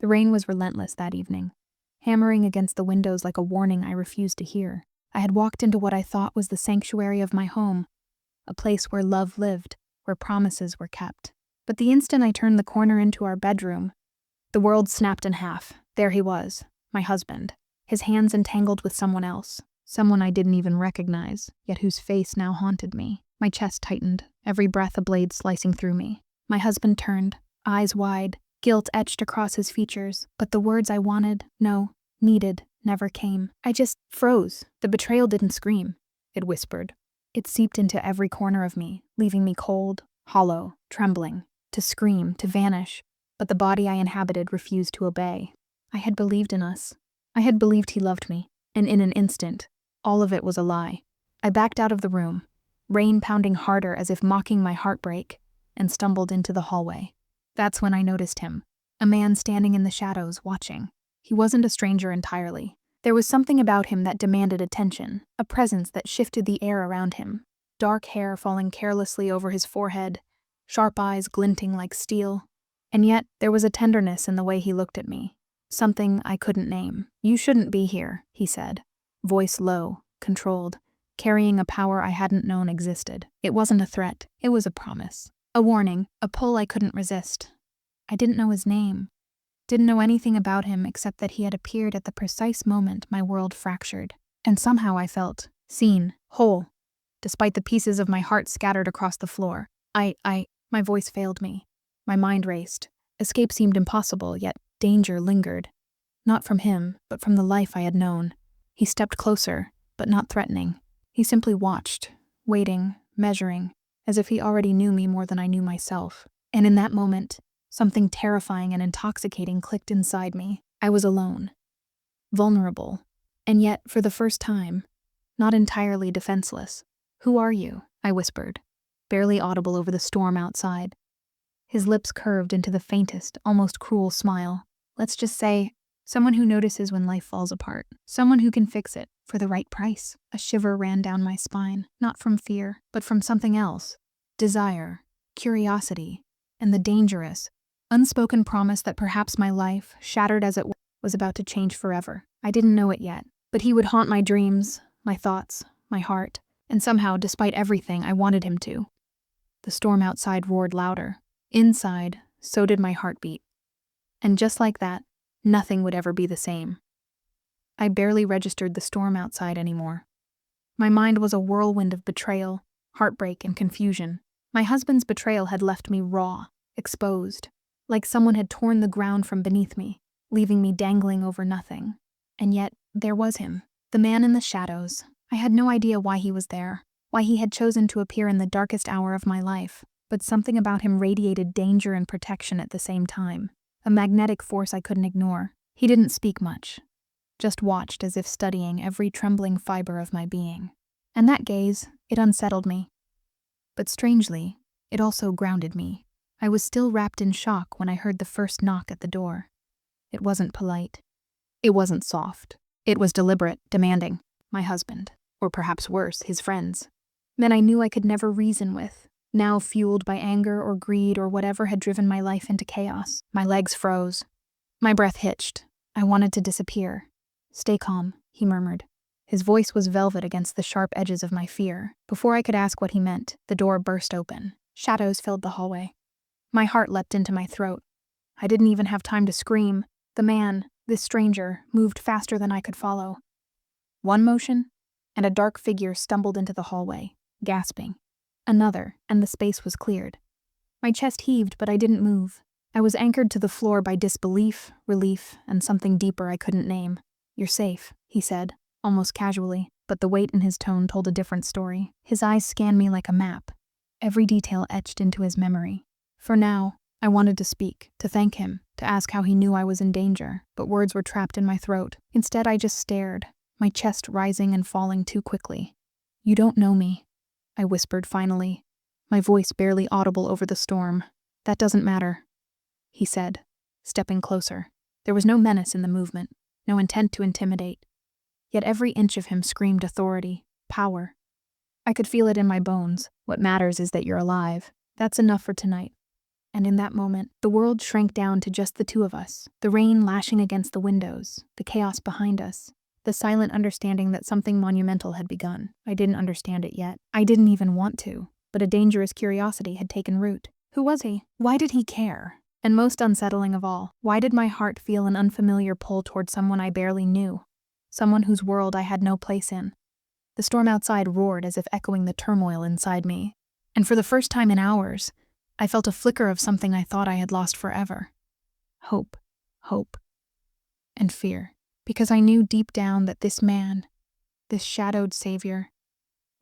The rain was relentless that evening, hammering against the windows like a warning I refused to hear. I had walked into what I thought was the sanctuary of my home, a place where love lived, where promises were kept. But the instant I turned the corner into our bedroom, the world snapped in half. There he was, my husband, his hands entangled with someone else, someone I didn't even recognize, yet whose face now haunted me. My chest tightened, every breath a blade slicing through me. My husband turned, eyes wide, guilt etched across his features, but the words I wanted, no, needed, never came. I just froze. The betrayal didn't scream. It whispered. It seeped into every corner of me, leaving me cold, hollow, trembling, to scream, to vanish, but the body I inhabited refused to obey. I had believed in us. I had believed he loved me, and in an instant, all of it was a lie. I backed out of the room, rain pounding harder as if mocking my heartbreak, and stumbled into the hallway. That's when I noticed him, a man standing in the shadows, watching. He wasn't a stranger entirely. There was something about him that demanded attention, a presence that shifted the air around him. Dark hair falling carelessly over his forehead, sharp eyes glinting like steel. And yet, there was a tenderness in the way he looked at me. Something I couldn't name. "You shouldn't be here," he said, voice low, controlled, carrying a power I hadn't known existed. It wasn't a threat, it was a promise. A warning, a pull I couldn't resist. I didn't know his name. Didn't know anything about him except that he had appeared at the precise moment my world fractured. And somehow I felt seen, whole, despite the pieces of my heart scattered across the floor. My voice failed me. My mind raced. Escape seemed impossible, yet danger lingered. Not from him, but from the life I had known. He stepped closer, but not threatening. He simply watched, waiting, measuring, as if he already knew me more than I knew myself. And in that moment, something terrifying and intoxicating clicked inside me. I was alone, vulnerable, and yet, for the first time, not entirely defenseless. "Who are you?" I whispered, barely audible over the storm outside. His lips curved into the faintest, almost cruel smile. "Let's just say, someone who notices when life falls apart. Someone who can fix it, for the right price." A shiver ran down my spine, not from fear, but from something else. Desire, curiosity, and the dangerous, unspoken promise that perhaps my life, shattered as it was about to change forever. I didn't know it yet, but he would haunt my dreams, my thoughts, my heart, and somehow, despite everything, I wanted him to. The storm outside roared louder. Inside, so did my heartbeat. And just like that, nothing would ever be the same. I barely registered the storm outside anymore. My mind was a whirlwind of betrayal, heartbreak, and confusion. My husband's betrayal had left me raw, exposed, like someone had torn the ground from beneath me, leaving me dangling over nothing. And yet, there was him, the man in the shadows. I had no idea why he was there, why he had chosen to appear in the darkest hour of my life, but something about him radiated danger and protection at the same time, a magnetic force I couldn't ignore. He didn't speak much, just watched as if studying every trembling fiber of my being. And that gaze, it unsettled me. But strangely, it also grounded me. I was still wrapped in shock when I heard the first knock at the door. It wasn't polite. It wasn't soft. It was deliberate, demanding. My husband, or perhaps worse, his friends. Men I knew I could never reason with, now fueled by anger or greed or whatever had driven my life into chaos. My legs froze. My breath hitched. I wanted to disappear. "Stay calm," he murmured. His voice was velvet against the sharp edges of my fear. Before I could ask what he meant, the door burst open. Shadows filled the hallway. My heart leapt into my throat. I didn't even have time to scream. The man, this stranger, moved faster than I could follow. One motion, and a dark figure stumbled into the hallway, gasping. Another, and the space was cleared. My chest heaved, but I didn't move. I was anchored to the floor by disbelief, relief, and something deeper I couldn't name. "You're safe," he said, almost casually, but the weight in his tone told a different story. His eyes scanned me like a map, every detail etched into his memory. For now, I wanted to speak, to thank him, to ask how he knew I was in danger, but words were trapped in my throat. Instead, I just stared, my chest rising and falling too quickly. "You don't know me," I whispered finally, my voice barely audible over the storm. "That doesn't matter," he said, stepping closer. There was no menace in the movement, no intent to intimidate. Yet every inch of him screamed authority, power. I could feel it in my bones. "What matters is that you're alive. That's enough for tonight. And in that moment, the world shrank down to just the two of us, the rain lashing against the windows, the chaos behind us, the silent understanding that something monumental had begun. I didn't understand it yet. I didn't even want to, but a dangerous curiosity had taken root. Who was he? Why did he care? And most unsettling of all, why did my heart feel an unfamiliar pull toward someone I barely knew? Someone whose world I had no place in. The storm outside roared as if echoing the turmoil inside me. And for the first time in hours, I felt a flicker of something I thought I had lost forever. Hope, and fear. Because I knew deep down that this man, this shadowed savior,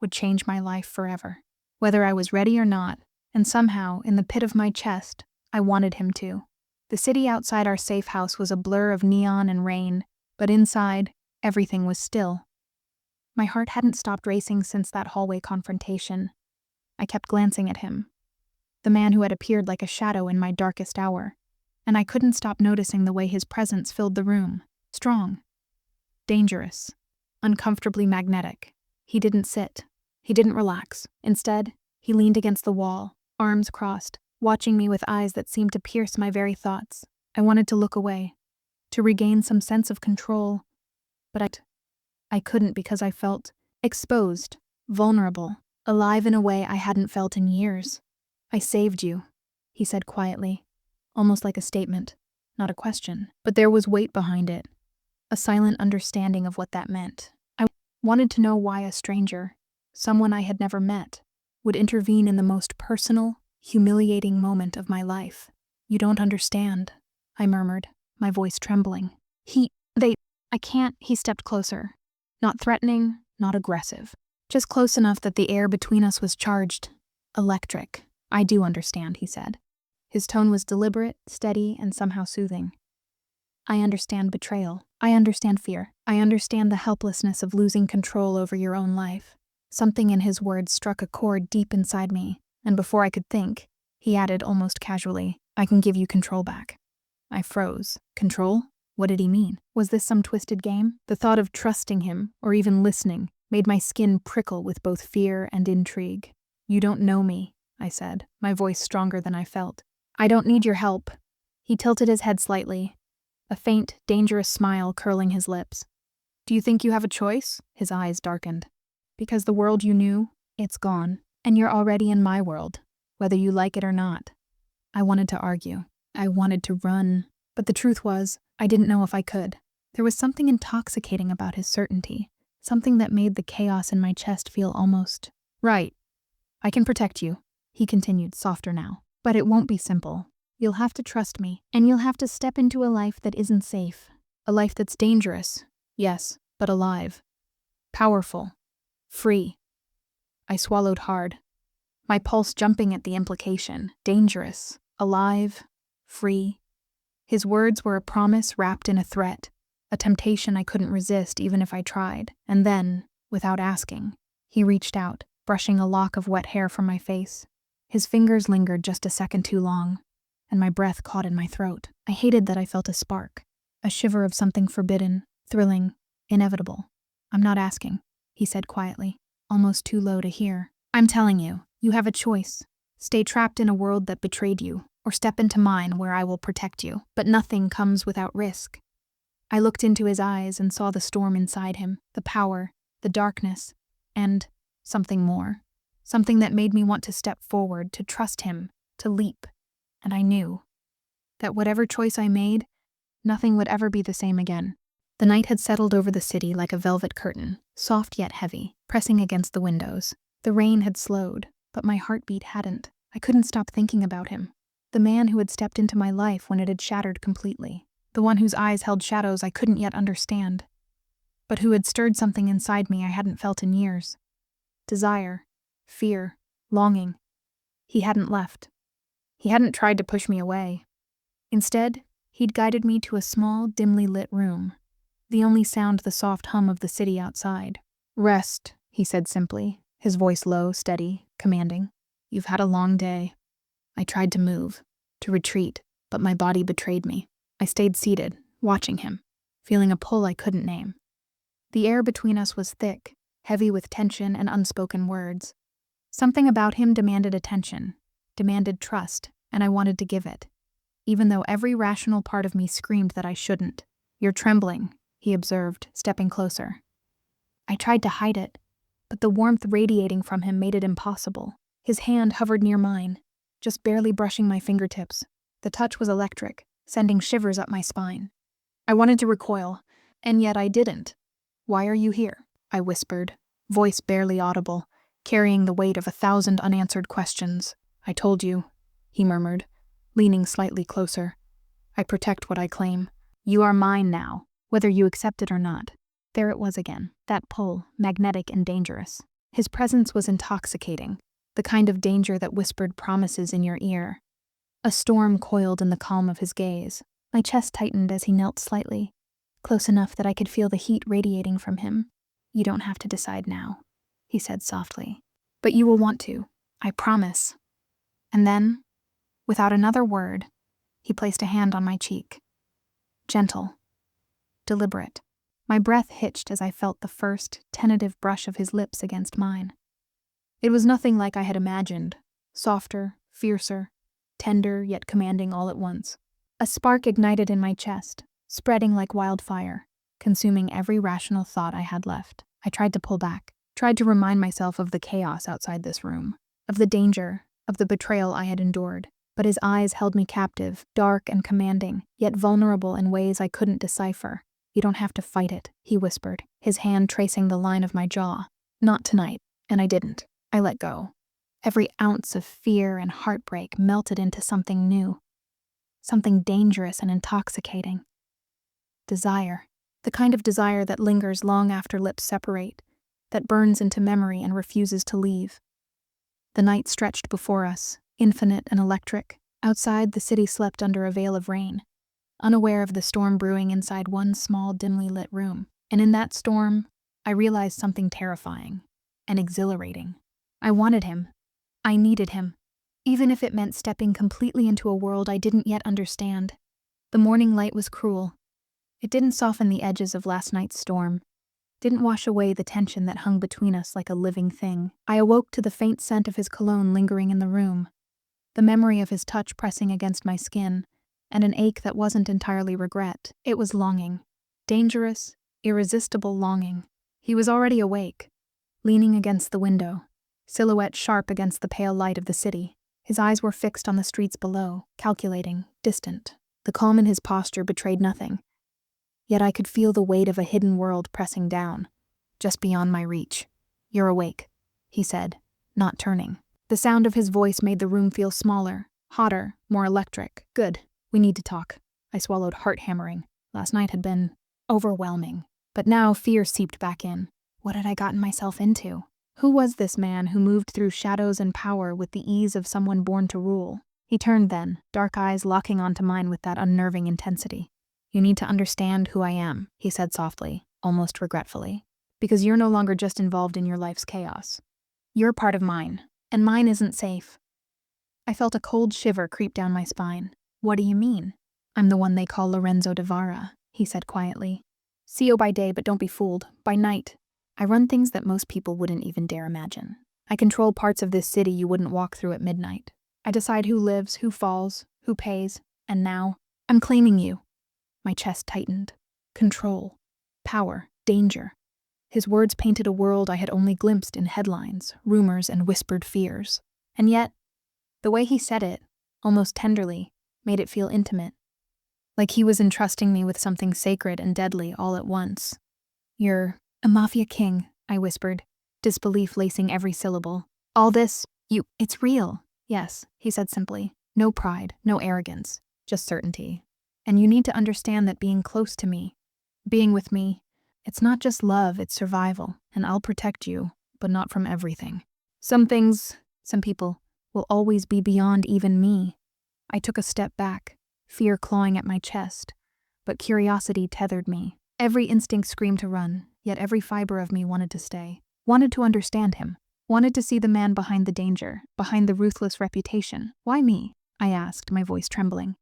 would change my life forever. Whether I was ready or not, and somehow, in the pit of my chest, I wanted him to. The city outside our safe house was a blur of neon and rain, but inside, everything was still. My heart hadn't stopped racing since that hallway confrontation. I kept glancing at him, the man who had appeared like a shadow in my darkest hour, and I couldn't stop noticing the way his presence filled the room. Strong, dangerous, uncomfortably magnetic. He didn't sit. He didn't relax. Instead, he leaned against the wall, arms crossed, watching me with eyes that seemed to pierce my very thoughts. I wanted to look away, to regain some sense of control, but I couldn't because I felt exposed, vulnerable, alive in a way I hadn't felt in years. I saved you, he said quietly, almost like a statement, not a question. But there was weight behind it, a silent understanding of what that meant. I wanted to know why a stranger, someone I had never met, would intervene in the most personal, humiliating moment of my life. You don't understand, I murmured, my voice trembling. I can't, he stepped closer. Not threatening, not aggressive. Just close enough that the air between us was charged. Electric. I do understand, he said. His tone was deliberate, steady, and somehow soothing. I understand betrayal. I understand fear. I understand the helplessness of losing control over your own life. Something in his words struck a chord deep inside me, and before I could think, he added almost casually, I can give you control back. I froze. Control? What did he mean? Was this some twisted game? The thought of trusting him, or even listening, made my skin prickle with both fear and intrigue. You don't know me, I said, my voice stronger than I felt. I don't need your help. He tilted his head slightly, a faint, dangerous smile curling his lips. Do you think you have a choice? His eyes darkened. Because the world you knew, it's gone, and you're already in my world, whether you like it or not. I wanted to argue. I wanted to run. But the truth was, I didn't know if I could. There was something intoxicating about his certainty, something that made the chaos in my chest feel almost right. I can protect you, he continued, softer now. But it won't be simple. You'll have to trust me, and you'll have to step into a life that isn't safe. A life that's dangerous, yes, but alive. Powerful. Free. I swallowed hard, my pulse jumping at the implication. Dangerous. Alive. Free. His words were a promise wrapped in a threat, a temptation I couldn't resist even if I tried. And then, without asking, he reached out, brushing a lock of wet hair from my face. His fingers lingered just a second too long, and my breath caught in my throat. I hated that I felt a spark, a shiver of something forbidden, thrilling, inevitable. I'm not asking, he said quietly, almost too low to hear. I'm telling you, you have a choice. Stay trapped in a world that betrayed you, or step into mine where I will protect you. But nothing comes without risk. I looked into his eyes and saw the storm inside him, the power, the darkness, and something more. Something that made me want to step forward, to trust him, to leap. And I knew that whatever choice I made, nothing would ever be the same again. The night had settled over the city like a velvet curtain, soft yet heavy, pressing against the windows. The rain had slowed, but my heartbeat hadn't. I couldn't stop thinking about him. The man who had stepped into my life when it had shattered completely. The one whose eyes held shadows I couldn't yet understand. But who had stirred something inside me I hadn't felt in years. Desire, fear, longing. He hadn't left. He hadn't tried to push me away. Instead, he'd guided me to a small, dimly lit room. The only sound the soft hum of the city outside. Rest, he said simply, his voice low, steady, commanding. You've had a long day. I tried to move, to retreat, but my body betrayed me. I stayed seated, watching him, feeling a pull I couldn't name. The air between us was thick, heavy with tension and unspoken words. Something about him demanded attention, demanded trust, and I wanted to give it, even though every rational part of me screamed that I shouldn't. "You're trembling," he observed, stepping closer. I tried to hide it, but the warmth radiating from him made it impossible. His hand hovered near mine, just barely brushing my fingertips. The touch was electric, sending shivers up my spine. I wanted to recoil, and yet I didn't. "Why are you here?" I whispered, voice barely audible, carrying the weight of 1,000 unanswered questions. "I told you," he murmured, leaning slightly closer. "I protect what I claim. You are mine now, whether you accept it or not." There it was again, that pull, magnetic and dangerous. His presence was intoxicating, the kind of danger that whispered promises in your ear. A storm coiled in the calm of his gaze. My chest tightened as he knelt slightly, close enough that I could feel the heat radiating from him. "You don't have to decide now," he said softly. "But you will want to, I promise." And then, without another word, he placed a hand on my cheek. Gentle, deliberate. My breath hitched as I felt the first, tentative brush of his lips against mine. It was nothing like I had imagined, softer, fiercer, tender yet commanding all at once. A spark ignited in my chest, spreading like wildfire, consuming every rational thought I had left. I tried to pull back, tried to remind myself of the chaos outside this room, of the danger, of the betrayal I had endured. But his eyes held me captive, dark and commanding, yet vulnerable in ways I couldn't decipher. "You don't have to fight it," he whispered, his hand tracing the line of my jaw. "Not tonight," and I didn't. I let go. Every ounce of fear and heartbreak melted into something new, something dangerous and intoxicating. Desire. The kind of desire that lingers long after lips separate, that burns into memory and refuses to leave. The night stretched before us, infinite and electric. Outside, the city slept under a veil of rain, unaware of the storm brewing inside one small, dimly lit room. And in that storm, I realized something terrifying and exhilarating. I wanted him. I needed him, even if it meant stepping completely into a world I didn't yet understand. The morning light was cruel. It didn't soften the edges of last night's storm, didn't wash away the tension that hung between us like a living thing. I awoke to the faint scent of his cologne lingering in the room, the memory of his touch pressing against my skin, and an ache that wasn't entirely regret. It was longing. Dangerous, irresistible longing. He was already awake, leaning against the window, silhouette sharp against the pale light of the city. His eyes were fixed on the streets below, calculating, distant. The calm in his posture betrayed nothing. Yet I could feel the weight of a hidden world pressing down, just beyond my reach. "You're awake," he said, not turning. The sound of his voice made the room feel smaller, hotter, more electric. "Good. We need to talk." I swallowed, heart hammering. Last night had been overwhelming, but now fear seeped back in. What had I gotten myself into? Who was this man who moved through shadows and power with the ease of someone born to rule? He turned then, dark eyes locking onto mine with that unnerving intensity. "You need to understand who I am," he said softly, almost regretfully, "because you're no longer just involved in your life's chaos. You're part of mine, and mine isn't safe." I felt a cold shiver creep down my spine. "What do you mean?" "I'm the one they call Lorenzo de Vara," he said quietly. "CEO by day, but don't be fooled. By night, I run things that most people wouldn't even dare imagine. I control parts of this city you wouldn't walk through at midnight. I decide who lives, who falls, who pays, and now, I'm claiming you." My chest tightened. Control, power, danger. His words painted a world I had only glimpsed in headlines, rumors, and whispered fears. And yet, the way he said it, almost tenderly, made it feel intimate. Like he was entrusting me with something sacred and deadly all at once. "You're a Mafia king," I whispered, disbelief lacing every syllable. "All this, it's real." "Yes," he said simply. "No pride, no arrogance, just certainty. And you need to understand that being close to me, being with me, it's not just love, it's survival, and I'll protect you, but not from everything. Some things, some people, will always be beyond even me." I took a step back, fear clawing at my chest, but curiosity tethered me. Every instinct screamed to run, yet every fiber of me wanted to stay, wanted to understand him, wanted to see the man behind the danger, behind the ruthless reputation. "Why me?" I asked, my voice trembling.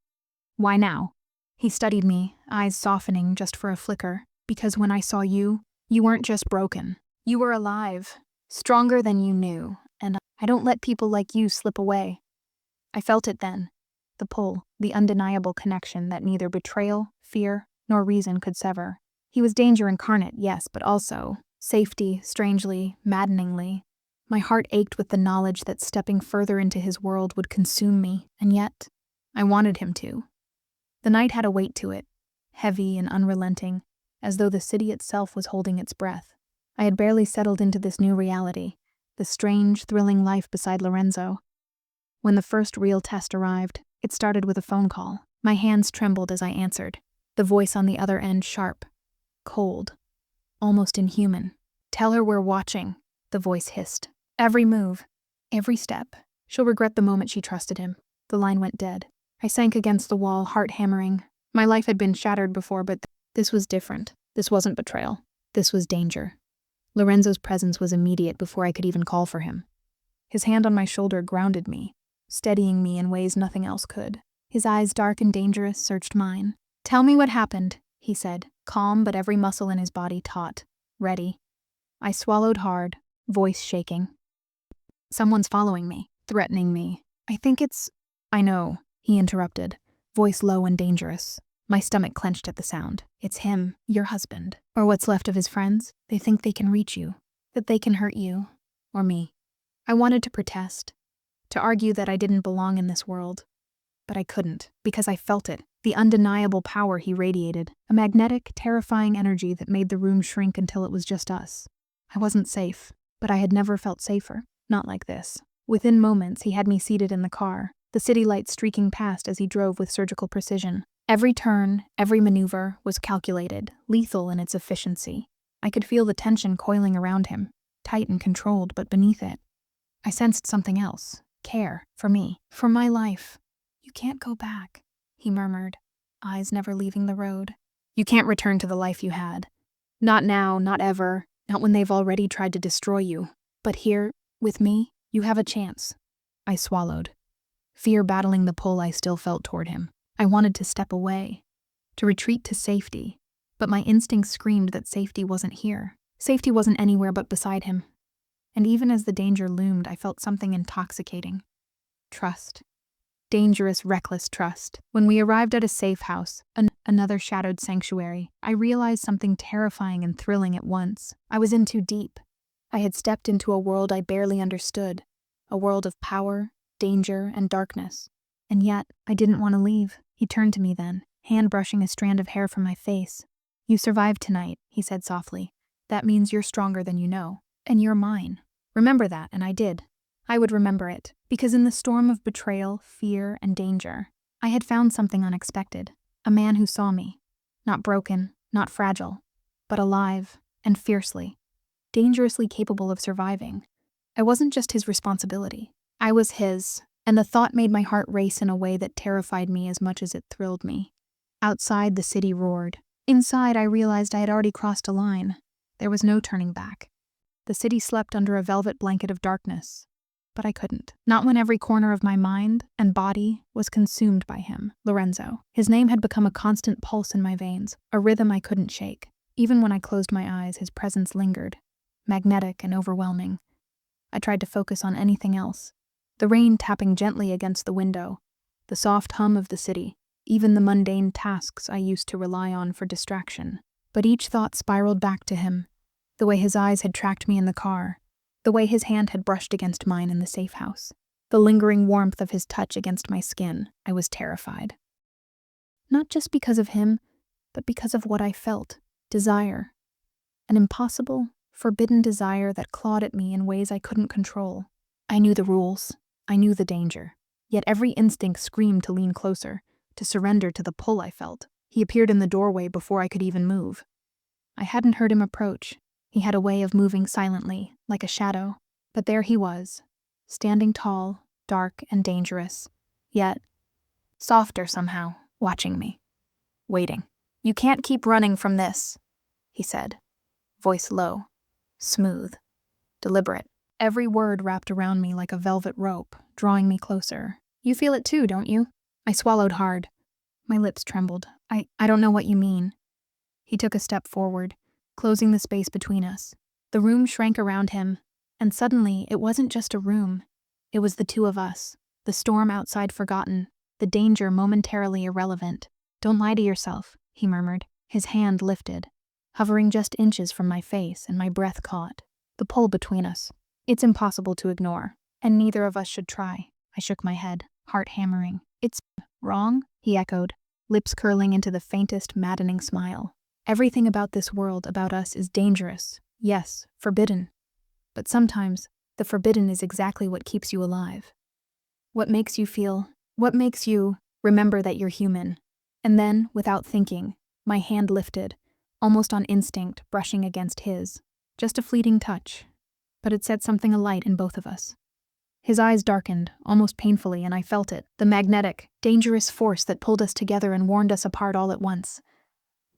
"Why now?" He studied me, eyes softening just for a flicker. "Because when I saw you, you weren't just broken. You were alive, stronger than you knew, and I don't let people like you slip away." I felt it then, The pull, the undeniable connection that neither betrayal, fear, nor reason could sever. He was danger incarnate, yes, but also safety, strangely, maddeningly. My heart ached with the knowledge that stepping further into his world would consume me, and yet I wanted him to. The night had a weight to it, heavy and unrelenting, as though the city itself was holding its breath. I had barely settled into this new reality, the strange, thrilling life beside Lorenzo. When the first real test arrived, it started with a phone call. My hands trembled as I answered, the voice on the other end sharp, cold, almost inhuman. "Tell her we're watching," the voice hissed. "Every move, every step. She'll regret the moment she trusted him." The line went dead. I sank against the wall, heart hammering. My life had been shattered before, but this was different. This wasn't betrayal. This was danger. Lorenzo's presence was immediate before I could even call for him. His hand on my shoulder grounded me, steadying me in ways nothing else could. His eyes, dark and dangerous, searched mine. "Tell me what happened," he said, calm but every muscle in his body taut, ready. I swallowed hard, voice shaking. "Someone's following me, threatening me. I know," he interrupted, voice low and dangerous. My stomach clenched at the sound. "It's him, your husband, or what's left of his friends. They think they can reach you, that they can hurt you, or me." I wanted to protest, to argue that I didn't belong in this world. But I couldn't, because I felt it, the undeniable power he radiated, a magnetic, terrifying energy that made the room shrink until it was just us. I wasn't safe, but I had never felt safer, not like this. Within moments, he had me seated in the car, the city lights streaking past as he drove with surgical precision. Every turn, every maneuver was calculated, lethal in its efficiency. I could feel the tension coiling around him, tight and controlled, but beneath it, I sensed something else, care, for me, for my life. "You can't go back," he murmured, eyes never leaving the road. "You can't return to the life you had. Not now, not ever, not when they've already tried to destroy you. But here, with me, you have a chance." I swallowed, fear battling the pull I still felt toward him. I wanted to step away, to retreat to safety, but my instincts screamed that safety wasn't here. Safety wasn't anywhere but beside him. And even as the danger loomed, I felt something intoxicating. Trust. Dangerous, reckless trust. When we arrived at a safe house, another shadowed sanctuary, I realized something terrifying and thrilling at once. I was in too deep. I had stepped into a world I barely understood, a world of power, danger, and darkness. And yet, I didn't want to leave. He turned to me then, hand brushing a strand of hair from my face. "You survived tonight," he said softly. "That means you're stronger than you know. And you're mine. Remember that," and I did. I would remember it, because in the storm of betrayal, fear, and danger, I had found something unexpected. A man who saw me. Not broken, not fragile, but alive and fiercely, dangerously capable of surviving. I wasn't just his responsibility. I was his, and the thought made my heart race in a way that terrified me as much as it thrilled me. Outside, the city roared. Inside, I realized I had already crossed a line. There was no turning back. The city slept under a velvet blanket of darkness. But I couldn't. Not when every corner of my mind and body was consumed by him, Lorenzo. His name had become a constant pulse in my veins, a rhythm I couldn't shake. Even when I closed my eyes, his presence lingered, magnetic and overwhelming. I tried to focus on anything else. The rain tapping gently against the window, the soft hum of the city, even the mundane tasks I used to rely on for distraction. But each thought spiraled back to him, the way his eyes had tracked me in the car, the way his hand had brushed against mine in the safe house, the lingering warmth of his touch against my skin. I was terrified. Not just because of him, but because of what I felt, desire. An impossible, forbidden desire that clawed at me in ways I couldn't control. I knew the rules. I knew the danger. Yet every instinct screamed to lean closer, to surrender to the pull I felt. He appeared in the doorway before I could even move. I hadn't heard him approach. He had a way of moving silently, like a shadow. But there he was, standing tall, dark, and dangerous, yet softer somehow, watching me, waiting. "You can't keep running from this," he said, voice low, smooth, deliberate. Every word wrapped around me like a velvet rope, drawing me closer. "You feel it too, don't you?" I swallowed hard. My lips trembled. I don't know what you mean." He took a step forward, closing the space between us. The room shrank around him, and suddenly it wasn't just a room. It was the two of us, the storm outside forgotten, the danger momentarily irrelevant. "Don't lie to yourself," he murmured, his hand lifted, hovering just inches from my face, and my breath caught. The pull between us. It's impossible to ignore, and neither of us should try. I shook my head, heart hammering. "It's wrong?" he echoed, lips curling into the faintest, maddening smile. "Everything about this world, about us, is dangerous. Yes, forbidden. But sometimes, the forbidden is exactly what keeps you alive. What makes you remember that you're human." And then, without thinking, my hand lifted, almost on instinct, brushing against his. Just a fleeting touch, but it set something alight in both of us. His eyes darkened, almost painfully, and I felt it, the magnetic, dangerous force that pulled us together and warned us apart all at once.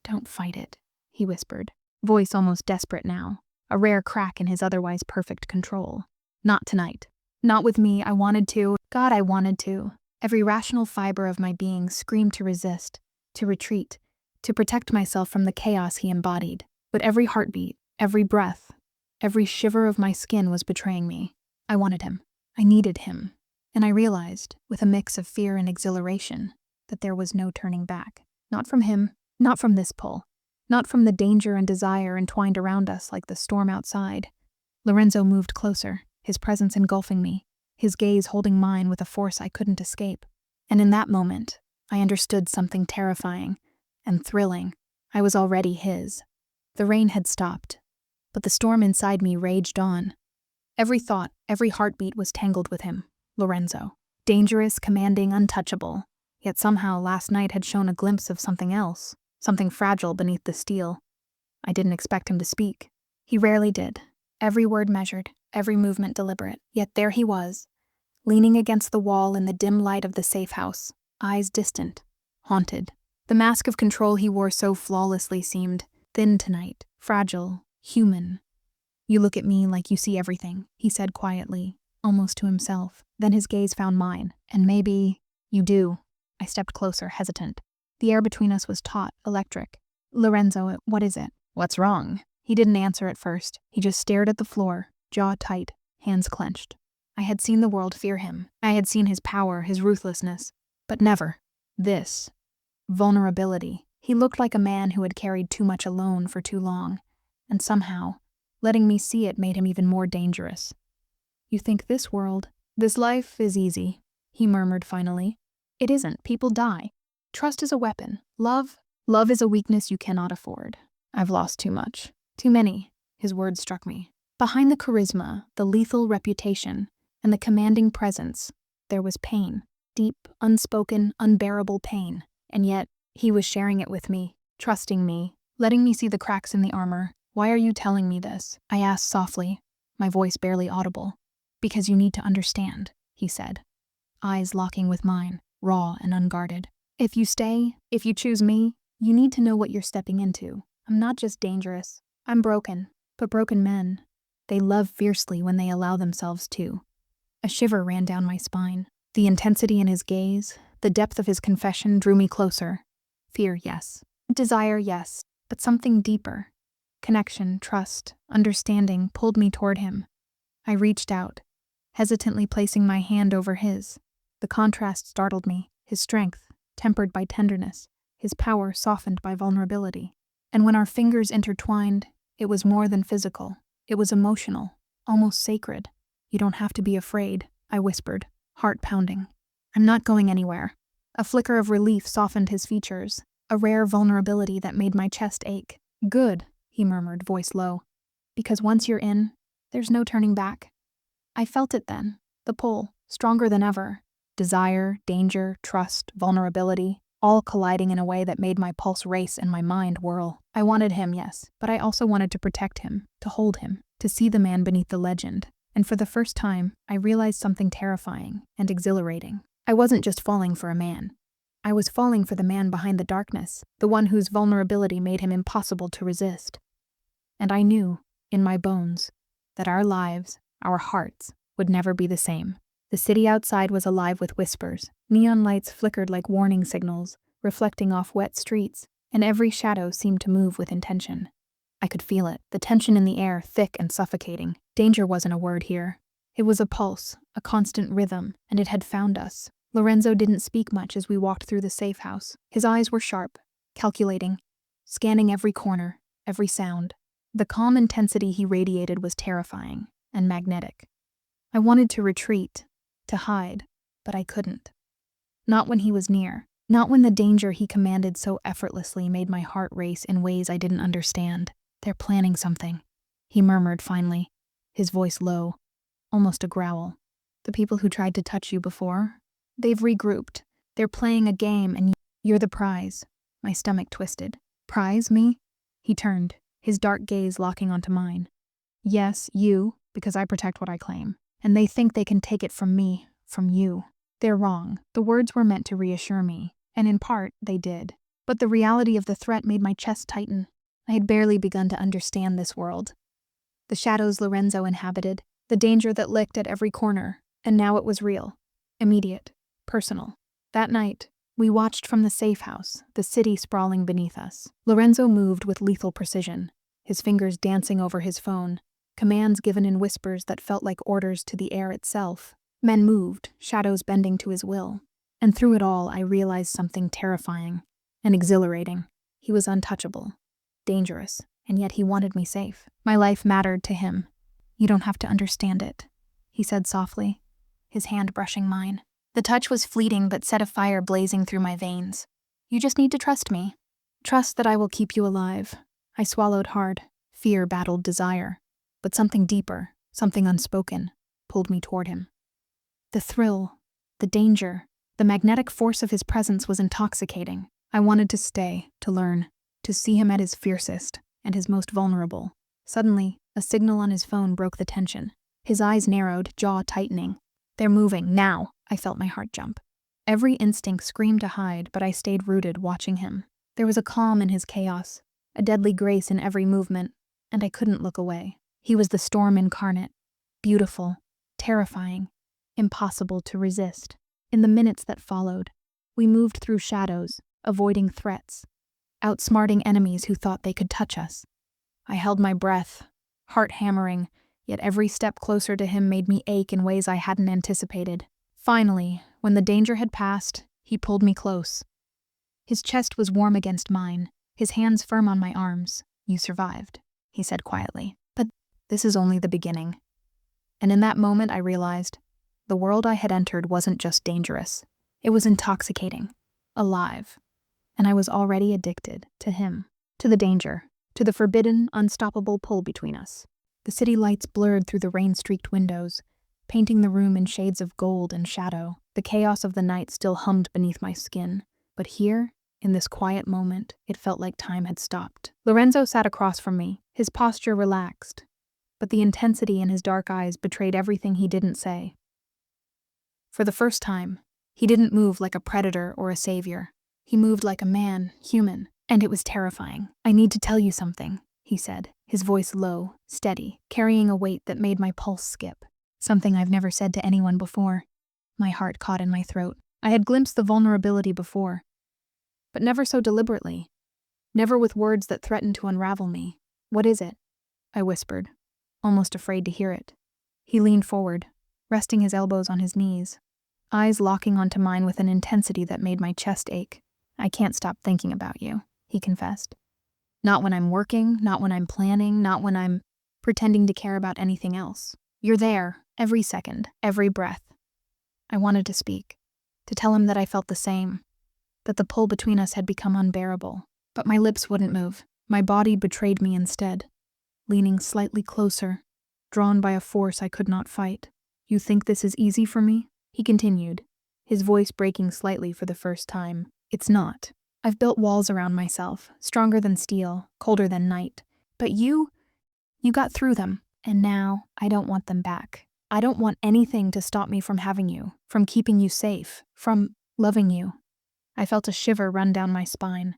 "Don't fight it," he whispered, voice almost desperate now, a rare crack in his otherwise perfect control. "Not tonight. Not with me. I wanted to. God, I wanted to." Every rational fiber of my being screamed to resist, to retreat, to protect myself from the chaos he embodied. But every heartbeat, every breath, every shiver of my skin was betraying me. I wanted him. I needed him. And I realized, with a mix of fear and exhilaration, that there was no turning back. Not from him, not from this pull, not from the danger and desire entwined around us like the storm outside. Lorenzo moved closer, his presence engulfing me, his gaze holding mine with a force I couldn't escape. And in that moment, I understood something terrifying and thrilling. I was already his. The rain had stopped, but the storm inside me raged on. Every thought, every heartbeat was tangled with him, Lorenzo. Dangerous, commanding, untouchable. Yet somehow last night had shown a glimpse of something else, something fragile beneath the steel. I didn't expect him to speak. He rarely did. Every word measured, every movement deliberate. Yet there he was, leaning against the wall in the dim light of the safe house, eyes distant, haunted. The mask of control he wore so flawlessly seemed thin tonight, fragile, human. "You look at me like you see everything," he said quietly, almost to himself. Then his gaze found mine, and maybe you do. I stepped closer, hesitant. The air between us was taut, electric. "Lorenzo, what is it? What's wrong?" He didn't answer at first. He just stared at the floor, jaw tight, hands clenched. I had seen the world fear him. I had seen his power, his ruthlessness. But never this. Vulnerability. He looked like a man who had carried too much alone for too long. And somehow, letting me see it made him even more dangerous. "You think this life is easy," he murmured finally. "It isn't. People die. Trust is a weapon. Love is a weakness you cannot afford. I've lost too much. Too many." His words struck me. Behind the charisma, the lethal reputation, and the commanding presence, there was pain. Deep, unspoken, unbearable pain. And yet, he was sharing it with me, trusting me, letting me see the cracks in the armor. "Why are you telling me this?" I asked softly, my voice barely audible. "Because you need to understand," he said, eyes locking with mine, raw and unguarded. If you choose me, you need to know what you're stepping into. I'm not just dangerous. I'm broken. But broken men, they love fiercely when they allow themselves to." A shiver ran down my spine. The intensity in his gaze, the depth of his confession drew me closer. Fear, yes. Desire, yes. But something deeper. Connection, trust, understanding pulled me toward him. I reached out, hesitantly placing my hand over his. The contrast startled me, his strength, tempered by tenderness, his power softened by vulnerability. And when our fingers intertwined, it was more than physical. It was emotional, almost sacred. "You don't have to be afraid," I whispered, heart pounding. "I'm not going anywhere." A flicker of relief softened his features, a rare vulnerability that made my chest ache. "Good," he murmured, voice low. "Because once you're in, there's no turning back." I felt it then, the pull, stronger than ever. Desire, danger, trust, vulnerability, all colliding in a way that made my pulse race and my mind whirl. I wanted him, yes, but I also wanted to protect him, to hold him, to see the man beneath the legend. And for the first time, I realized something terrifying and exhilarating. I wasn't just falling for a man. I was falling for the man behind the darkness, the one whose vulnerability made him impossible to resist. And I knew, in my bones, that our lives, our hearts, would never be the same. The city outside was alive with whispers. Neon lights flickered like warning signals, reflecting off wet streets, and every shadow seemed to move with intention. I could feel it, the tension in the air, thick and suffocating. Danger wasn't a word here. It was a pulse, a constant rhythm, and it had found us. Lorenzo didn't speak much as we walked through the safe house. His eyes were sharp, calculating, scanning every corner, every sound. The calm intensity he radiated was terrifying and magnetic. I wanted to retreat, to hide, but I couldn't. Not when he was near. Not when the danger he commanded so effortlessly made my heart race in ways I didn't understand. "They're planning something," he murmured finally, his voice low, almost a growl. "The people who tried to touch you before, they've regrouped. They're playing a game and you're the prize." My stomach twisted. "Prize, me?" He turned, his dark gaze locking onto mine. "Yes, you, because I protect what I claim. And they think they can take it from me, from you. They're wrong." The words were meant to reassure me, and in part, they did. But the reality of the threat made my chest tighten. I had barely begun to understand this world. The shadows Lorenzo inhabited, the danger that licked at every corner, and now it was real, immediate, personal. That night, we watched from the safe house, the city sprawling beneath us. Lorenzo moved with lethal precision, his fingers dancing over his phone, commands given in whispers that felt like orders to the air itself. Men moved, shadows bending to his will. And through it all, I realized something terrifying and exhilarating. He was untouchable, dangerous, and yet he wanted me safe. My life mattered to him. "You don't have to understand it," he said softly, his hand brushing mine. The touch was fleeting but set a fire blazing through my veins. "You just need to trust me. Trust that I will keep you alive." I swallowed hard. Fear battled desire. But something deeper, something unspoken, pulled me toward him. The thrill, the danger, the magnetic force of his presence was intoxicating. I wanted to stay, to learn, to see him at his fiercest and his most vulnerable. Suddenly, a signal on his phone broke the tension. His eyes narrowed, jaw tightening. "They're moving, now!" I felt my heart jump. Every instinct screamed to hide, but I stayed rooted, watching him. There was a calm in his chaos, a deadly grace in every movement, and I couldn't look away. He was the storm incarnate, beautiful, terrifying, impossible to resist. In the minutes that followed, we moved through shadows, avoiding threats, outsmarting enemies who thought they could touch us. I held my breath, heart hammering, yet every step closer to him made me ache in ways I hadn't anticipated. Finally, when the danger had passed, he pulled me close. His chest was warm against mine, his hands firm on my arms. "You survived," he said quietly. "But this is only the beginning." And in that moment I realized the world I had entered wasn't just dangerous. It was intoxicating, alive. And I was already addicted to him, to the danger, to the forbidden, unstoppable pull between us. The city lights blurred through the rain-streaked windows, painting the room in shades of gold and shadow. The chaos of the night still hummed beneath my skin. But here, in this quiet moment, it felt like time had stopped. Lorenzo sat across from me, his posture relaxed, but the intensity in his dark eyes betrayed everything he didn't say. For the first time, he didn't move like a predator or a savior. He moved like a man, human, and it was terrifying. "I need to tell you something," he said, his voice low, steady, carrying a weight that made my pulse skip. Something I've never said to anyone before. My heart caught in my throat. I had glimpsed the vulnerability before, but never so deliberately, never with words that threatened to unravel me. "What is it?" I whispered, almost afraid to hear it. He leaned forward, resting his elbows on his knees, eyes locking onto mine with an intensity that made my chest ache. "I can't stop thinking about you," he confessed. "Not when I'm working, not when I'm planning, not when I'm pretending to care about anything else. You're there, every second, every breath." I wanted to speak, to tell him that I felt the same, that the pull between us had become unbearable. But my lips wouldn't move. My body betrayed me instead, leaning slightly closer, drawn by a force I could not fight. "You think this is easy for me?" he continued, his voice breaking slightly for the first time. "It's not. I've built walls around myself, stronger than steel, colder than night. But you got through them, and now I don't want them back. I don't want anything to stop me from having you, from keeping you safe, from loving you." I felt a shiver run down my spine.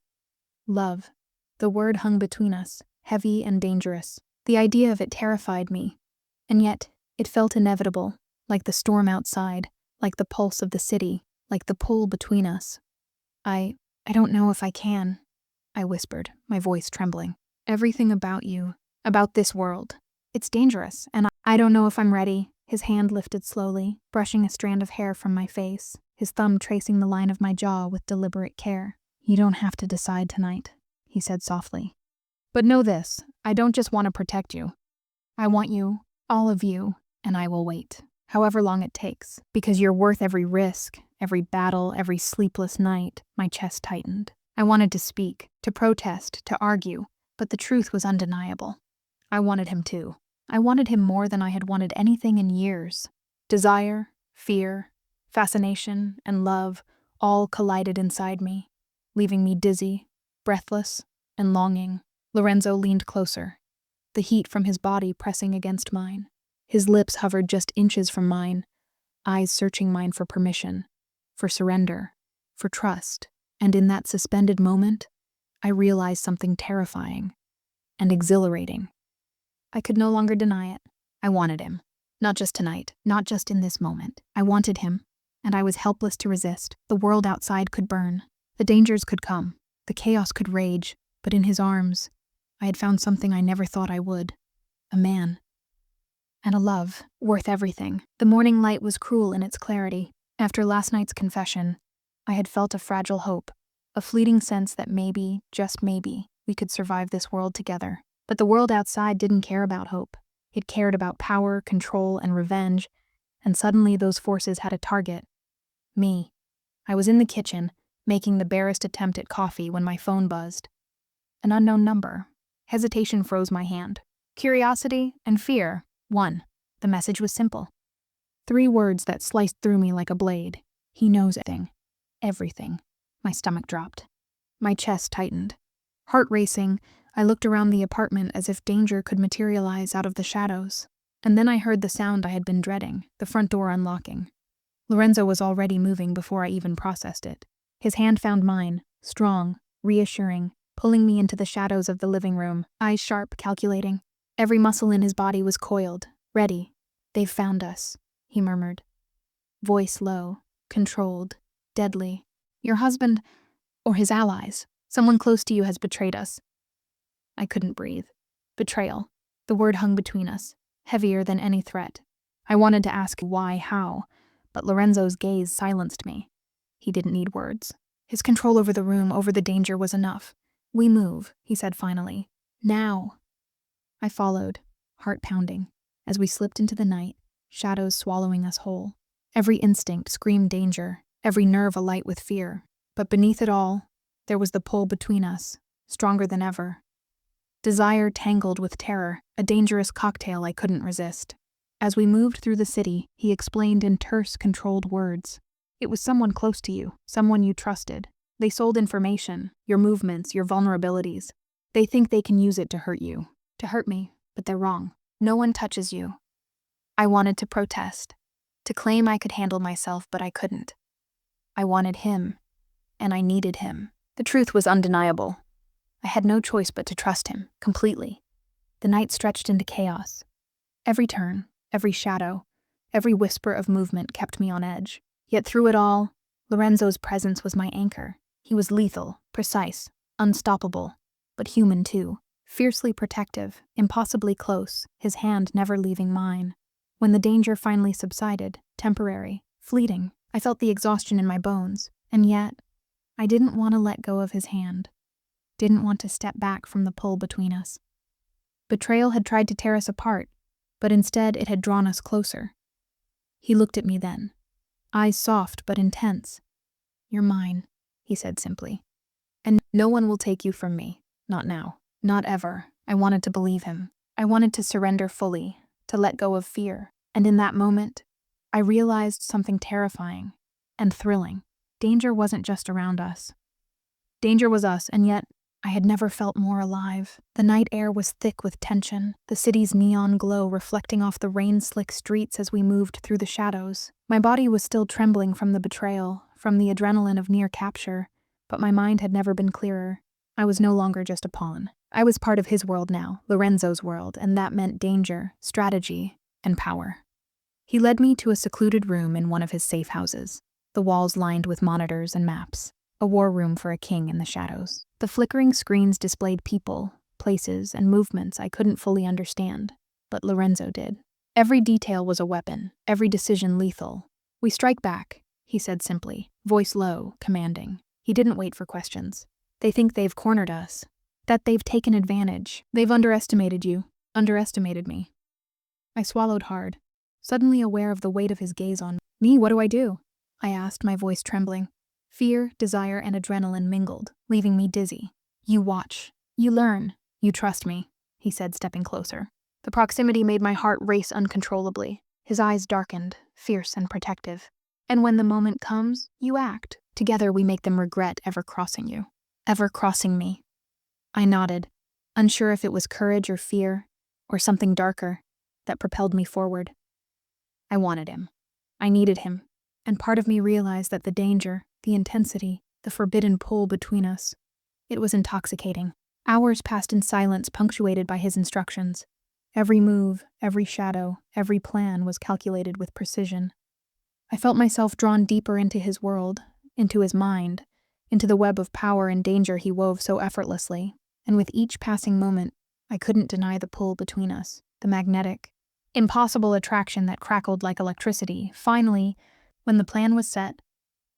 Love. The word hung between us, heavy and dangerous. The idea of it terrified me, and yet it felt inevitable, like the storm outside, like the pulse of the city, like the pull between us. I don't know if I can," I whispered, my voice trembling. "Everything about you, about this world, it's dangerous, and I don't know if I'm ready." His hand lifted slowly, brushing a strand of hair from my face, his thumb tracing the line of my jaw with deliberate care. "You don't have to decide tonight," he said softly. "But know this, I don't just want to protect you. I want you, all of you, and I will wait, however long it takes, because you're worth every risk, every battle, every sleepless night." My chest tightened. I wanted to speak, to protest, to argue, but the truth was undeniable. I wanted him too. I wanted him more than I had wanted anything in years. Desire, fear, fascination, and love all collided inside me, leaving me dizzy, breathless, and longing. Lorenzo leaned closer, the heat from his body pressing against mine. His lips hovered just inches from mine, eyes searching mine for permission, for surrender, for trust. And in that suspended moment, I realized something terrifying and exhilarating. I could no longer deny it. I wanted him. Not just tonight, not just in this moment. I wanted him, and I was helpless to resist. The world outside could burn. The dangers could come. The chaos could rage. But in his arms, I had found something I never thought I would. A man. And a love, worth everything. The morning light was cruel in its clarity. After last night's confession, I had felt a fragile hope, a fleeting sense that maybe, just maybe, we could survive this world together. But the world outside didn't care about hope. It cared about power, control, and revenge, and suddenly those forces had a target. Me. I was in the kitchen, making the barest attempt at coffee when my phone buzzed. An unknown number. Hesitation froze my hand. Curiosity and fear won. The message was simple. 3 words that sliced through me like a blade. He knows everything. Everything. My stomach dropped. My chest tightened. Heart racing, I looked around the apartment as if danger could materialize out of the shadows. And then I heard the sound I had been dreading, the front door unlocking. Lorenzo was already moving before I even processed it. His hand found mine, strong, reassuring, pulling me into the shadows of the living room, eyes sharp, calculating. Every muscle in his body was coiled, ready. "They've found us," he murmured. Voice low, controlled, deadly. "Your husband, or his allies, someone close to you has betrayed us." I couldn't breathe. Betrayal. The word hung between us, heavier than any threat. I wanted to ask why, how, but Lorenzo's gaze silenced me. He didn't need words. His control over the room, over the danger was enough. "We move," he said finally. "Now." I followed, heart pounding, as we slipped into the night, shadows swallowing us whole. Every instinct screamed danger, every nerve alight with fear. But beneath it all, there was the pull between us, stronger than ever. Desire tangled with terror, a dangerous cocktail I couldn't resist. As we moved through the city, he explained in terse, controlled words. "It was someone close to you, someone you trusted. They sold information, your movements, your vulnerabilities. They think they can use it to hurt you, to hurt me, but they're wrong. No one touches you." I wanted to protest, to claim I could handle myself, but I couldn't. I wanted him, and I needed him. The truth was undeniable. I had no choice but to trust him, completely. The night stretched into chaos. Every turn, every shadow, every whisper of movement kept me on edge. Yet through it all, Lorenzo's presence was my anchor. He was lethal, precise, unstoppable, but human too. Fiercely protective, impossibly close, his hand never leaving mine. When the danger finally subsided, temporary, fleeting, I felt the exhaustion in my bones, and yet, I didn't want to let go of his hand. Didn't want to step back from the pull between us. Betrayal had tried to tear us apart, but instead it had drawn us closer. He looked at me then, eyes soft but intense. "You're mine," he said simply. "And no one will take you from me, not now, not ever." I wanted to believe him. I wanted to surrender fully, to let go of fear. And in that moment, I realized something terrifying and thrilling. Danger wasn't just around us. Danger was us, and yet I had never felt more alive. The night air was thick with tension, the city's neon glow reflecting off the rain-slick streets as we moved through the shadows. My body was still trembling from the betrayal, from the adrenaline of near capture, but my mind had never been clearer. I was no longer just a pawn. I was part of his world now, Lorenzo's world, and that meant danger, strategy, and power. He led me to a secluded room in one of his safe houses, the walls lined with monitors and maps. A war room for a king in the shadows. The flickering screens displayed people, places, and movements I couldn't fully understand, but Lorenzo did. Every detail was a weapon, every decision lethal. "We strike back," he said simply, voice low, commanding. He didn't wait for questions. They think they've cornered us, that they've taken advantage. They've underestimated you, underestimated me. I swallowed hard, suddenly aware of the weight of his gaze on me. What do I do? I asked, my voice trembling. Fear, desire, and adrenaline mingled, leaving me dizzy. You watch. You learn. You trust me, he said, stepping closer. The proximity made my heart race uncontrollably. His eyes darkened, fierce and protective. And when the moment comes, you act. Together we make them regret ever crossing you. Ever crossing me. I nodded, unsure if it was courage or fear, or something darker, that propelled me forward. I wanted him. I needed him. And part of me realized that the danger, the intensity, the forbidden pull between us, it was intoxicating. Hours passed in silence, punctuated by his instructions. Every move, every shadow, every plan was calculated with precision. I felt myself drawn deeper into his world, into his mind, into the web of power and danger he wove so effortlessly, and with each passing moment, I couldn't deny the pull between us, the magnetic, impossible attraction that crackled like electricity. Finally, when the plan was set,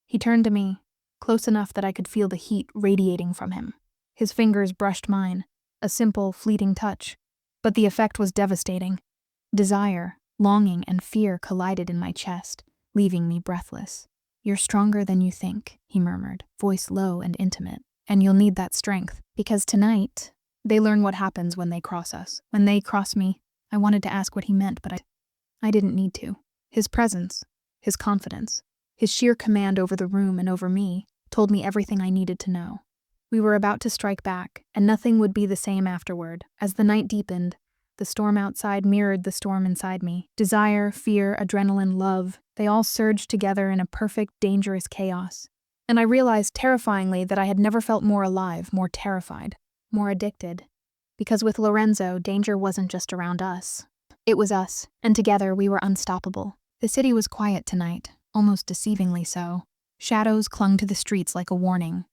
he turned to me, close enough that I could feel the heat radiating from him. His fingers brushed mine, a simple, fleeting touch, but the effect was devastating. Desire, longing, and fear collided in my chest, leaving me breathless. You're stronger than you think, he murmured, voice low and intimate, and you'll need that strength, because tonight, they learn what happens when they cross us. When they cross me, I wanted to ask what he meant, but I didn't need to. His presence, his confidence, his sheer command over the room and over me told me everything I needed to know. We were about to strike back, and nothing would be the same afterward. As the night deepened, the storm outside mirrored the storm inside me. Desire, fear, adrenaline, love, they all surged together in a perfect, dangerous chaos. And I realized terrifyingly that I had never felt more alive, more terrified, more addicted. Because with Lorenzo, danger wasn't just around us. It was us, and together we were unstoppable. The city was quiet tonight, almost deceivingly so. Shadows clung to the streets like a warning,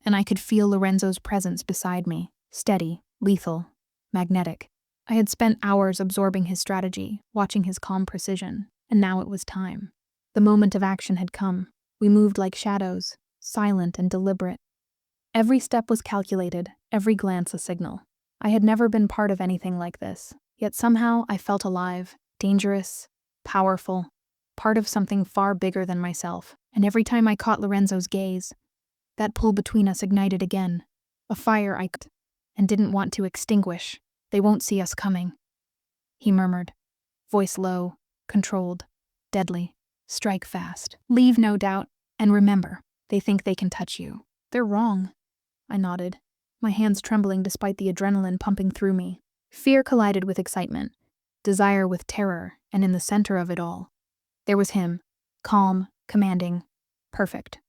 and I could feel Lorenzo's presence beside me, steady, lethal, magnetic. I had spent hours absorbing his strategy, watching his calm precision, and now it was time. The moment of action had come. We moved like shadows, silent and deliberate. Every step was calculated, every glance a signal. I had never been part of anything like this, yet somehow I felt alive, dangerous, powerful, part of something far bigger than myself. And every time I caught Lorenzo's gaze, that pull between us ignited again, a fire I could and didn't want to extinguish. They won't see us coming, he murmured, voice low, controlled, deadly. Strike fast. Leave no doubt, and remember, they think they can touch you. They're wrong. I nodded, my hands trembling despite the adrenaline pumping through me. Fear collided with excitement, desire with terror, and in the center of it all, there was him, calm, commanding, perfect.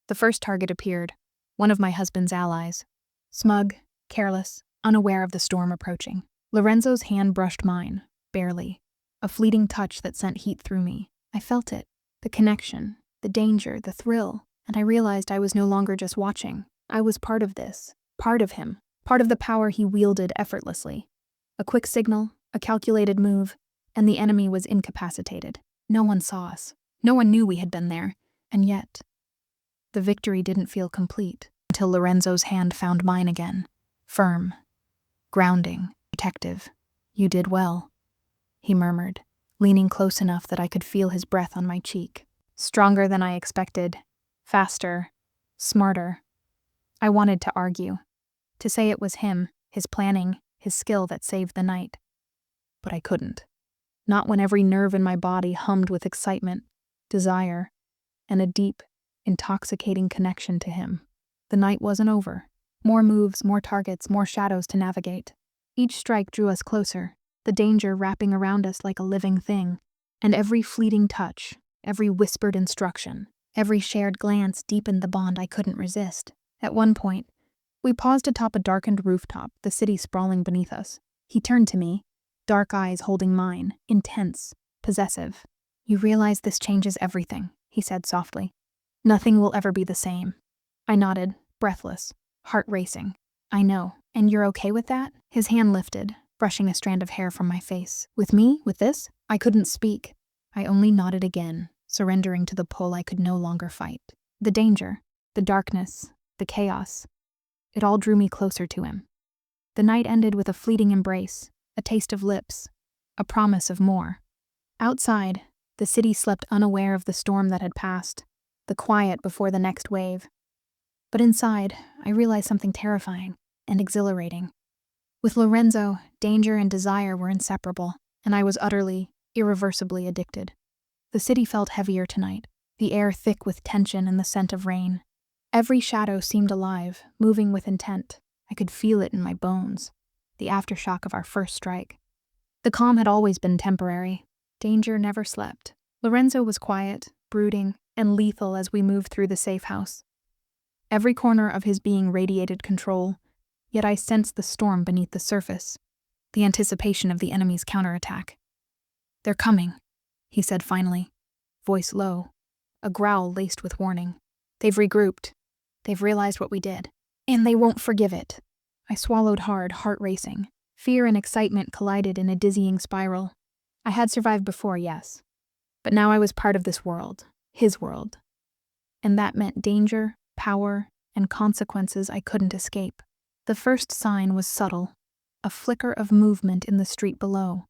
The first target appeared, one of my husband's allies. Smug, careless, unaware of the storm approaching. Lorenzo's hand brushed mine, barely. A fleeting touch that sent heat through me. I felt it. The connection, the danger, the thrill, and I realized I was no longer just watching. I was part of this, part of him, part of the power he wielded effortlessly. A quick signal, a calculated move, and the enemy was incapacitated. No one saw us. No one knew we had been there. And yet, the victory didn't feel complete until Lorenzo's hand found mine again. Firm, grounding, protective. You did well, he murmured, leaning close enough that I could feel his breath on my cheek. Stronger than I expected, faster, smarter. I wanted to argue, to say it was him, his planning, his skill that saved the night. But I couldn't. Not when every nerve in my body hummed with excitement, desire, and a deep, intoxicating connection to him. The night wasn't over. More moves, more targets, more shadows to navigate. Each strike drew us closer, the danger wrapping around us like a living thing. And every fleeting touch, every whispered instruction, every shared glance deepened the bond I couldn't resist. At one point, we paused atop a darkened rooftop, the city sprawling beneath us. He turned to me, dark eyes holding mine, intense, possessive. You realize this changes everything, he said softly. Nothing will ever be the same. I nodded, breathless, heart racing. I know, and you're okay with that? His hand lifted, brushing a strand of hair from my face. With me? With this? I couldn't speak. I only nodded again, surrendering to the pull I could no longer fight. The danger, the darkness, the chaos, it all drew me closer to him. The night ended with a fleeting embrace, a taste of lips, a promise of more. Outside, the city slept unaware of the storm that had passed, the quiet before the next wave. But inside, I realized something terrifying and exhilarating. With Lorenzo, danger and desire were inseparable, and I was utterly, irreversibly addicted. The city felt heavier tonight, the air thick with tension and the scent of rain. Every shadow seemed alive, moving with intent. I could feel it in my bones, the aftershock of our first strike. The calm had always been temporary. Danger never slept. Lorenzo was quiet, brooding, and lethal as we moved through the safe house. Every corner of his being radiated control, yet I sensed the storm beneath the surface, the anticipation of the enemy's counterattack. "They're coming," he said finally, voice low, a growl laced with warning. "They've regrouped. They've realized what we did, and they won't forgive it." I swallowed hard, heart racing. Fear and excitement collided in a dizzying spiral. I had survived before, yes, but now I was part of this world, his world. And that meant danger, power, and consequences I couldn't escape. The first sign was subtle, a flicker of movement in the street below.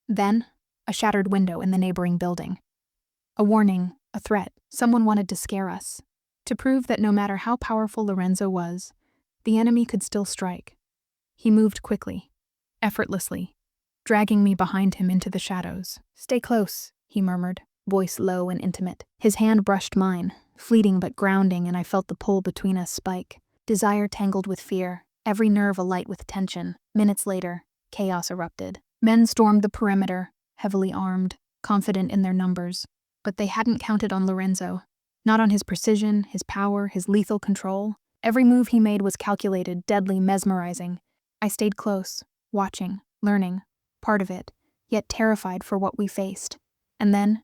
Then, a shattered window in the neighboring building. A warning, a threat, someone wanted to scare us, to prove that no matter how powerful Lorenzo was, the enemy could still strike. He moved quickly, effortlessly, dragging me behind him into the shadows. "Stay close," he murmured, voice low and intimate. His hand brushed mine, fleeting but grounding, and I felt the pull between us spike. Desire tangled with fear, every nerve alight with tension. Minutes later, chaos erupted. Men stormed the perimeter, heavily armed, confident in their numbers. But they hadn't counted on Lorenzo. Not on his precision, his power, his lethal control. Every move he made was calculated, deadly, mesmerizing. I stayed close, watching, learning, part of it, yet terrified for what we faced. And then,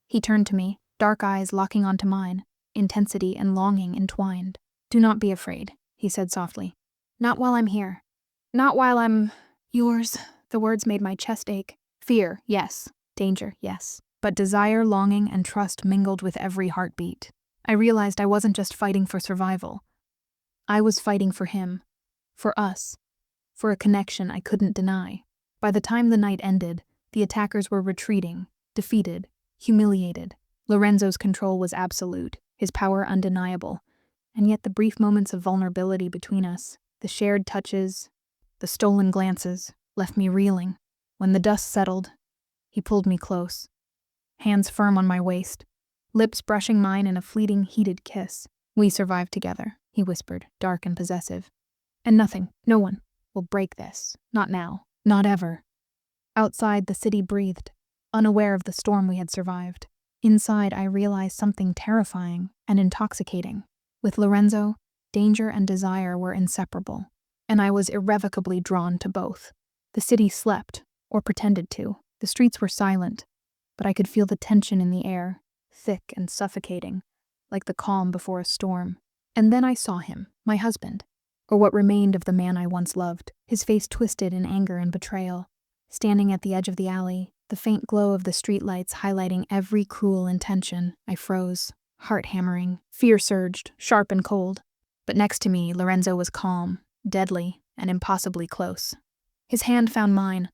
he turned to me, dark eyes locking onto mine, intensity and longing entwined. "Do not be afraid," he said softly. "Not while I'm here. Not while I'm yours." The words made my chest ache. Fear, yes. Danger, yes. But desire, longing, and trust mingled with every heartbeat. I realized I wasn't just fighting for survival. I was fighting for him, for us, for a connection I couldn't deny. By the time the night ended, the attackers were retreating, defeated, humiliated. Lorenzo's control was absolute, his power undeniable, and yet the brief moments of vulnerability between us, the shared touches, the stolen glances, left me reeling. When the dust settled, he pulled me close, hands firm on my waist, lips brushing mine in a fleeting, heated kiss. "We survived together," he whispered, dark and possessive. "And nothing, no one, will break this. Not now. Not ever." Outside, the city breathed, unaware of the storm we had survived. Inside, I realized something terrifying and intoxicating. With Lorenzo, danger and desire were inseparable, and I was irrevocably drawn to both. The city slept, or pretended to. The streets were silent, but I could feel the tension in the air, thick and suffocating, like the calm before a storm. And then I saw him, my husband, or what remained of the man I once loved, his face twisted in anger and betrayal. Standing at the edge of the alley, the faint glow of the streetlights highlighting every cruel intention, I froze, heart hammering. Fear surged, sharp and cold. But next to me, Lorenzo was calm, deadly, and impossibly close. His hand found mine,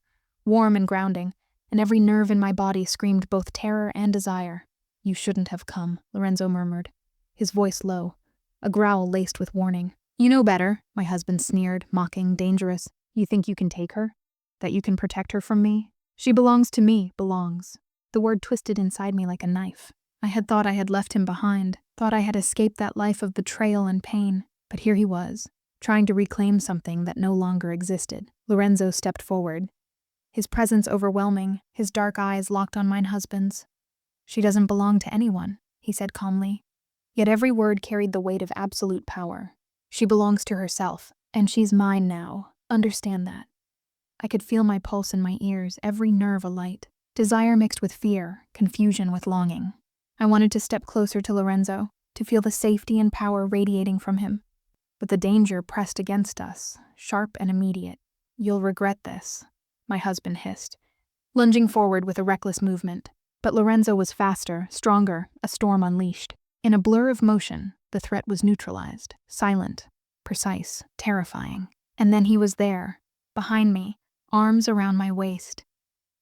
warm and grounding, and every nerve in my body screamed both terror and desire. "You shouldn't have come," Lorenzo murmured, his voice low, a growl laced with warning. "You know better," my husband sneered, mocking, dangerous. "You think you can take her? That you can protect her from me? She belongs to me, belongs." The word twisted inside me like a knife. I had thought I had left him behind, thought I had escaped that life of betrayal and pain, but here he was, trying to reclaim something that no longer existed. Lorenzo stepped forward, his presence overwhelming, his dark eyes locked on mine husband's. "She doesn't belong to anyone," he said calmly. Yet every word carried the weight of absolute power. "She belongs to herself, and she's mine now. Understand that." I could feel my pulse in my ears, every nerve alight. Desire mixed with fear, confusion with longing. I wanted to step closer to Lorenzo, to feel the safety and power radiating from him. But the danger pressed against us, sharp and immediate. "You'll regret this," my husband hissed, lunging forward with a reckless movement. But Lorenzo was faster, stronger, a storm unleashed. In a blur of motion, the threat was neutralized, silent, precise, terrifying. And then he was there, behind me, arms around my waist,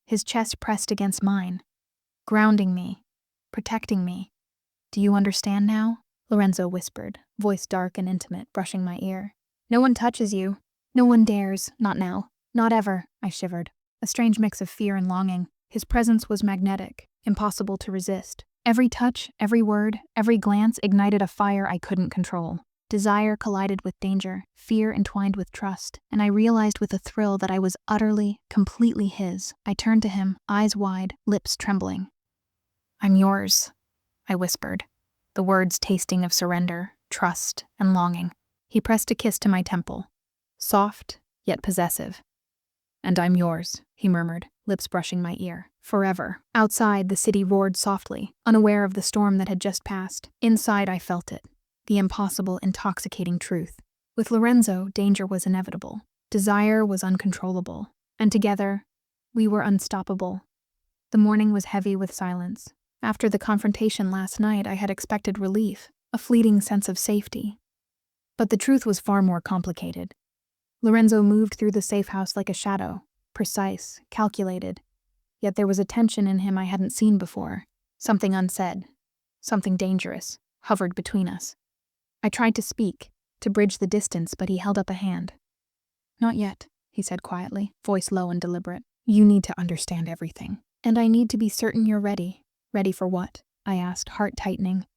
his chest pressed against mine, grounding me, protecting me. "Do you understand now?" Lorenzo whispered, voice dark and intimate, brushing my ear. "No one touches you. No one dares. Not now. Not ever," I shivered. A strange mix of fear and longing. His presence was magnetic, impossible to resist. Every touch, every word, every glance ignited a fire I couldn't control. Desire collided with danger, fear entwined with trust, and I realized with a thrill that I was utterly, completely his. I turned to him, eyes wide, lips trembling. "I'm yours," I whispered, the words tasting of surrender, trust, and longing. He pressed a kiss to my temple, soft, yet possessive. "And I'm yours," he murmured, lips brushing my ear. "Forever." Outside, the city roared softly, unaware of the storm that had just passed. Inside, I felt it. The impossible, intoxicating truth. With Lorenzo, danger was inevitable. Desire was uncontrollable. And together, we were unstoppable. The morning was heavy with silence. After the confrontation last night, I had expected relief, a fleeting sense of safety. But the truth was far more complicated. Lorenzo moved through the safe house like a shadow, precise, calculated. Yet there was a tension in him I hadn't seen before. Something unsaid, something dangerous, hovered between us. I tried to speak, to bridge the distance, but he held up a hand. "Not yet," he said quietly, voice low and deliberate. "You need to understand everything. And I need to be certain you're ready." "Ready for what?" I asked, heart tightening.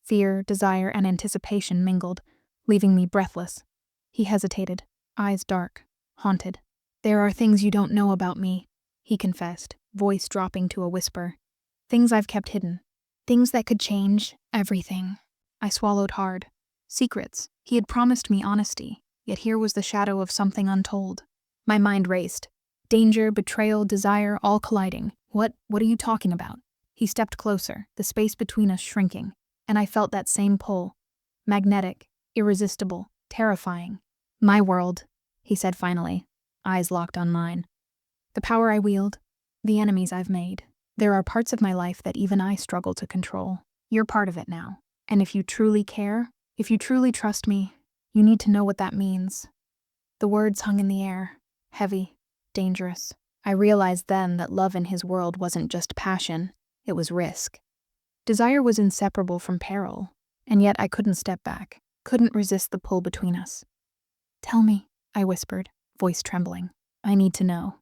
Fear, desire, and anticipation mingled, leaving me breathless. He hesitated, eyes dark, haunted. "There are things you don't know about me," he confessed, voice dropping to a whisper. "Things I've kept hidden. Things that could change everything." I swallowed hard. Secrets. He had promised me honesty, yet here was the shadow of something untold. My mind raced. Danger, betrayal, desire, all colliding. What are you talking about?" He stepped closer, the space between us shrinking, and I felt that same pull. Magnetic, irresistible, terrifying. "My world," he said finally, eyes locked on mine. "The power I wield, the enemies I've made. There are parts of my life that even I struggle to control. You're part of it now. And if you truly care, if you truly trust me, you need to know what that means." The words hung in the air, heavy, dangerous. I realized then that love in his world wasn't just passion, it was risk. Desire was inseparable from peril, and yet I couldn't step back, couldn't resist the pull between us. "Tell me," I whispered, voice trembling. "I need to know."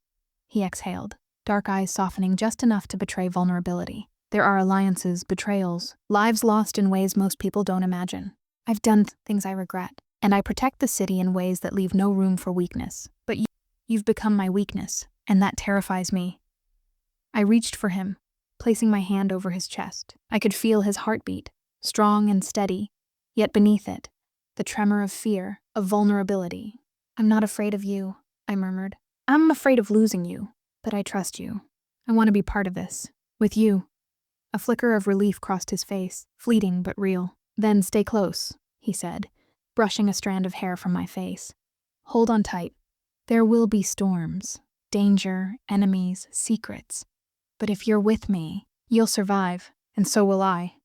He exhaled, dark eyes softening just enough to betray vulnerability. "There are alliances, betrayals, lives lost in ways most people don't imagine. I've done things I regret, and I protect the city in ways that leave no room for weakness. But you've become my weakness, and that terrifies me." I reached for him, placing my hand over his chest. I could feel his heartbeat, strong and steady, yet beneath it, the tremor of fear, of vulnerability. "I'm not afraid of you," I murmured. "I'm afraid of losing you, but I trust you. I want to be part of this, with you." A flicker of relief crossed his face, fleeting but real. "Then stay close," he said, brushing a strand of hair from my face. "Hold on tight. There will be storms, danger, enemies, secrets. But if you're with me, you'll survive, and so will I."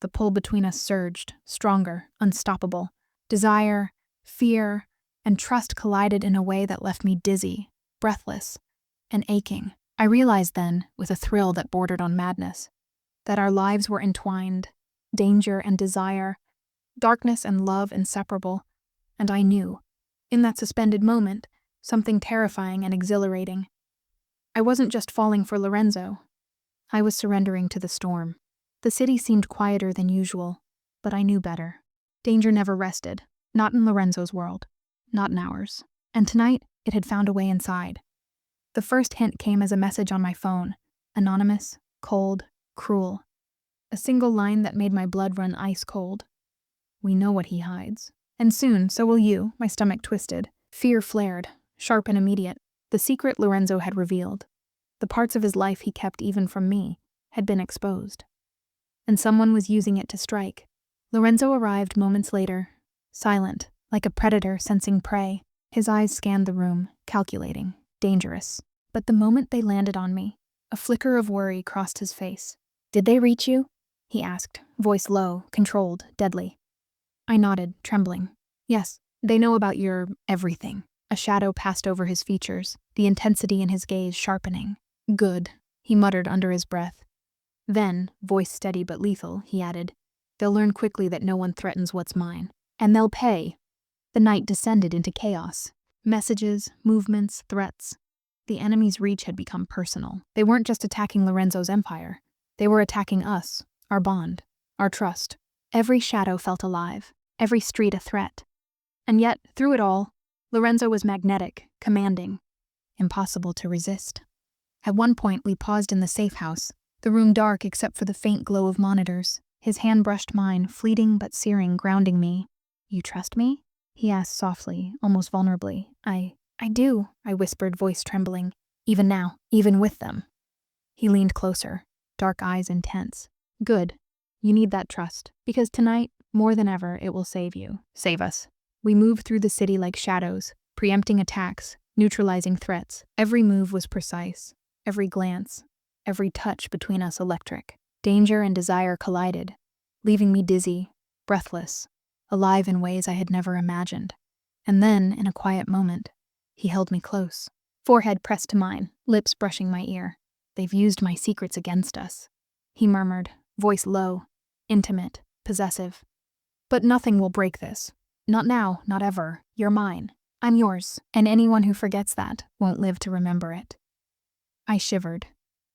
The pull between us surged, stronger, unstoppable. Desire, fear, and trust collided in a way that left me dizzy, breathless, and aching. I realized then, with a thrill that bordered on madness, that our lives were entwined, danger and desire, darkness and love inseparable, and I knew, in that suspended moment, something terrifying and exhilarating. I wasn't just falling for Lorenzo. I was surrendering to the storm. The city seemed quieter than usual, but I knew better. Danger never rested, not in Lorenzo's world, not in ours. And tonight, it had found a way inside. The first hint came as a message on my phone, anonymous, cold, cruel. A single line that made my blood run ice cold. "We know what he hides. And soon, so will you." My stomach twisted. Fear flared, sharp and immediate. The secret Lorenzo had revealed, the parts of his life he kept even from me, had been exposed. And someone was using it to strike. Lorenzo arrived moments later, silent, like a predator sensing prey. His eyes scanned the room, calculating, dangerous. But the moment they landed on me, A flicker of worry crossed his face. "Did they reach you?" he asked, voice low, controlled, deadly. I nodded, trembling. "Yes, they know about your everything." A shadow passed over his features, the intensity in his gaze sharpening. "Good," he muttered under his breath. Then, voice steady but lethal, he added, "They'll learn quickly that no one threatens what's mine. And they'll pay." The night descended into chaos. Messages, movements, threats. The enemy's reach had become personal. They weren't just attacking Lorenzo's empire. They were attacking us, our bond, our trust. Every shadow felt alive, every street a threat. And yet, through it all, Lorenzo was magnetic, commanding, impossible to resist. At one point, we paused in the safe house, the room dark except for the faint glow of monitors. His hand brushed mine, fleeting but searing, grounding me. "You trust me?" he asked softly, almost vulnerably. I do," I whispered, voice trembling. "Even now, even with them." He leaned closer, dark eyes intense. "Good. You need that trust, because tonight, more than ever, it will save you. Save us." We moved through the city like shadows, preempting attacks, neutralizing threats. Every move was precise, every glance, every touch between us electric. Danger and desire collided, leaving me dizzy, breathless, alive in ways I had never imagined. And then, in a quiet moment, he held me close, forehead pressed to mine, lips brushing my ear. "They've used my secrets against us," he murmured, voice low, intimate, possessive. "But nothing will break this. Not now, not ever. You're mine. I'm yours, and anyone who forgets that won't live to remember it." I shivered,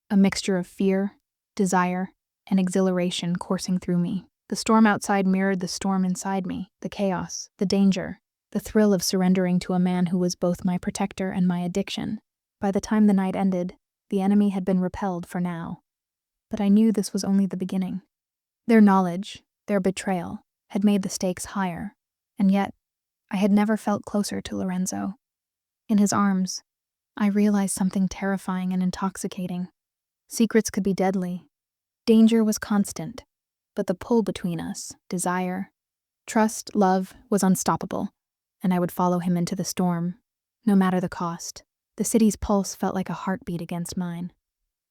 a mixture of fear, desire, and exhilaration coursing through me. The storm outside mirrored the storm inside me, the chaos, the danger, the thrill of surrendering to a man who was both my protector and my addiction. By the time the night ended, the enemy had been repelled for now. But I knew this was only the beginning. Their knowledge, their betrayal, had made the stakes higher, and yet I had never felt closer to Lorenzo. In his arms, I realized something terrifying and intoxicating. Secrets could be deadly. Danger was constant, but the pull between us, desire, trust, love, was unstoppable, and I would follow him into the storm, no matter the cost. The city's pulse felt like a heartbeat against mine,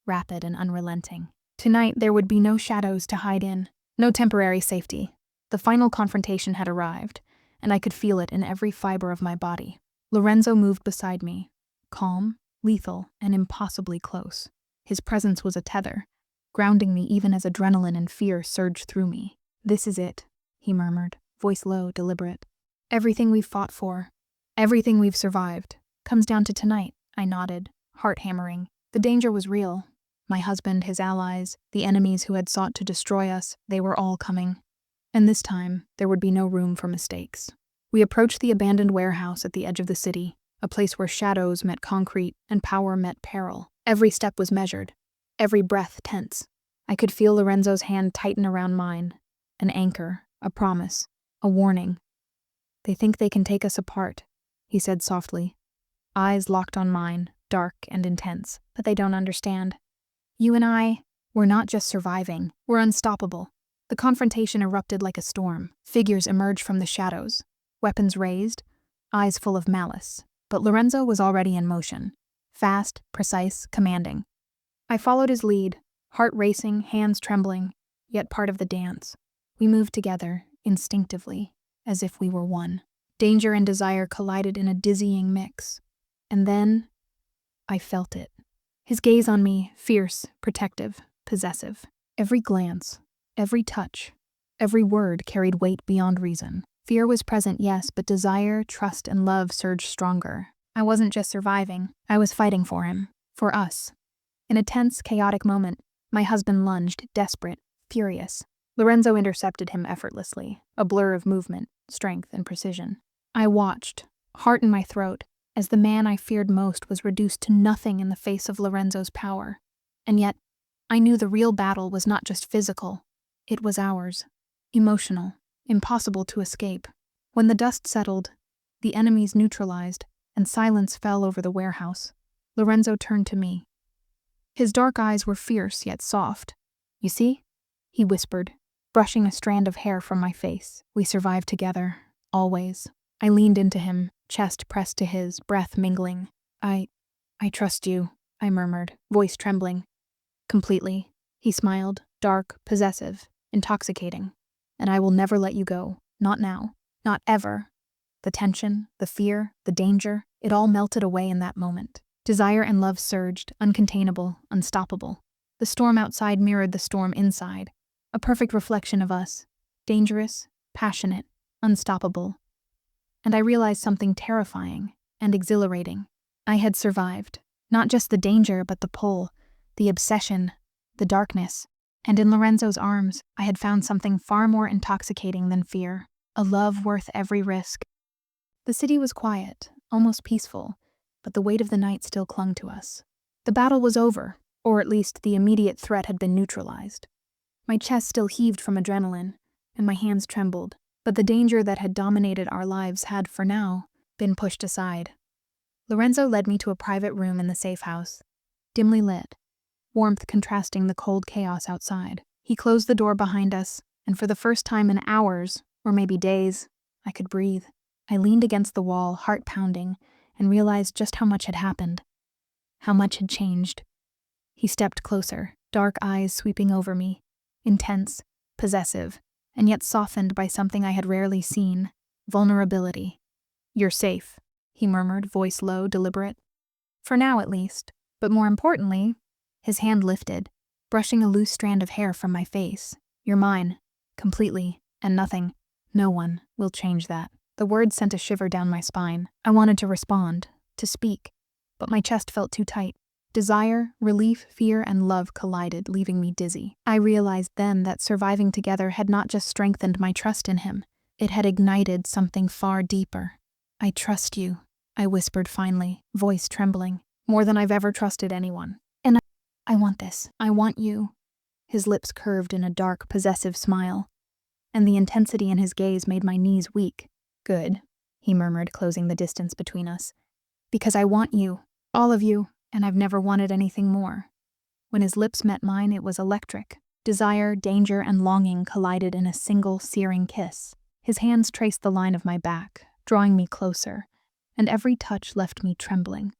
rapid and unrelenting. Tonight there would be no shadows to hide in, no temporary safety. The final confrontation had arrived, and I could feel it in every fiber of my body. Lorenzo moved beside me, calm, lethal, and impossibly close. His presence was a tether, grounding me even as adrenaline and fear surged through me. "This is it," he murmured, voice low, deliberate. "Everything we've fought for, everything we've survived, comes down to tonight." I nodded, heart hammering. The danger was real. My husband, his allies, the enemies who had sought to destroy us, they were all coming. And this time, there would be no room for mistakes. We approached the abandoned warehouse at the edge of the city, a place where shadows met concrete and power met peril. Every step was measured, every breath tense. I could feel Lorenzo's hand tighten around mine, an anchor, a promise, a warning. "They think they can take us apart," he said softly, eyes locked on mine, dark and intense, "but they don't understand. You and I, we're not just surviving, we're unstoppable." The confrontation erupted like a storm. Figures emerged from the shadows, weapons raised, eyes full of malice. But Lorenzo was already in motion, fast, precise, commanding. I followed his lead, heart racing, hands trembling, yet part of the dance. We moved together, instinctively, as if we were one. Danger and desire collided in a dizzying mix. And then, I felt it. His gaze on me, fierce, protective, possessive. Every glance, every touch, every word carried weight beyond reason. Fear was present, yes, but desire, trust, and love surged stronger. I wasn't just surviving, I was fighting for him, for us. In a tense, chaotic moment, my husband lunged, desperate, furious. Lorenzo intercepted him effortlessly, a blur of movement, strength, and precision. I watched, heart in my throat, as the man I feared most was reduced to nothing in the face of Lorenzo's power. And yet, I knew the real battle was not just physical. It was ours. Emotional, impossible to escape. When the dust settled, the enemies neutralized, and silence fell over the warehouse, Lorenzo turned to me. His dark eyes were fierce yet soft. "You see?" he whispered, brushing a strand of hair from my face. "We survived together, always." I leaned into him, chest pressed to his, breath mingling. I trust you," I murmured, voice trembling. Completely. He smiled, dark, possessive, intoxicating. And I will never let you go. Not now. Not ever. The tension, the fear, the danger, it all melted away in that moment. Desire and love surged, uncontainable, unstoppable. The storm outside mirrored the storm inside, a perfect reflection of us. Dangerous, passionate, unstoppable. And I realized something terrifying and exhilarating. I had survived. Not just the danger, but the pull, the obsession, the darkness. And in Lorenzo's arms, I had found something far more intoxicating than fear. A love worth every risk. The city was quiet, almost peaceful, but the weight of the night still clung to us. The battle was over, or at least the immediate threat had been neutralized. My chest still heaved from adrenaline, and my hands trembled, but the danger that had dominated our lives had, for now, been pushed aside. Lorenzo led me to a private room in the safe house, dimly lit, warmth contrasting the cold chaos outside. He closed the door behind us, and for the first time in hours, or maybe days, I could breathe. I leaned against the wall, heart pounding, and realized just how much had happened. How much had changed. He stepped closer, dark eyes sweeping over me, intense, possessive, and yet softened by something I had rarely seen: vulnerability. "You're safe," he murmured, voice low, deliberate. "For now, at least. But more importantly," his hand lifted, brushing a loose strand of hair from my face. "You're mine, completely, and nothing, no one, will change that." The words sent a shiver down my spine. I wanted to respond, to speak, but my chest felt too tight. Desire, relief, fear, and love collided, leaving me dizzy. I realized then that surviving together had not just strengthened my trust in him, it had ignited something far deeper. "I trust you," I whispered finally, voice trembling, "more than I've ever trusted anyone. And I want this. I want you." His lips curved in a dark, possessive smile, and the intensity in his gaze made my knees weak. "Good," he murmured, closing the distance between us. "Because I want you, all of you, and I've never wanted anything more." When his lips met mine, it was electric. Desire, danger, and longing collided in a single, searing kiss. His hands traced the line of my back, drawing me closer, and every touch left me trembling,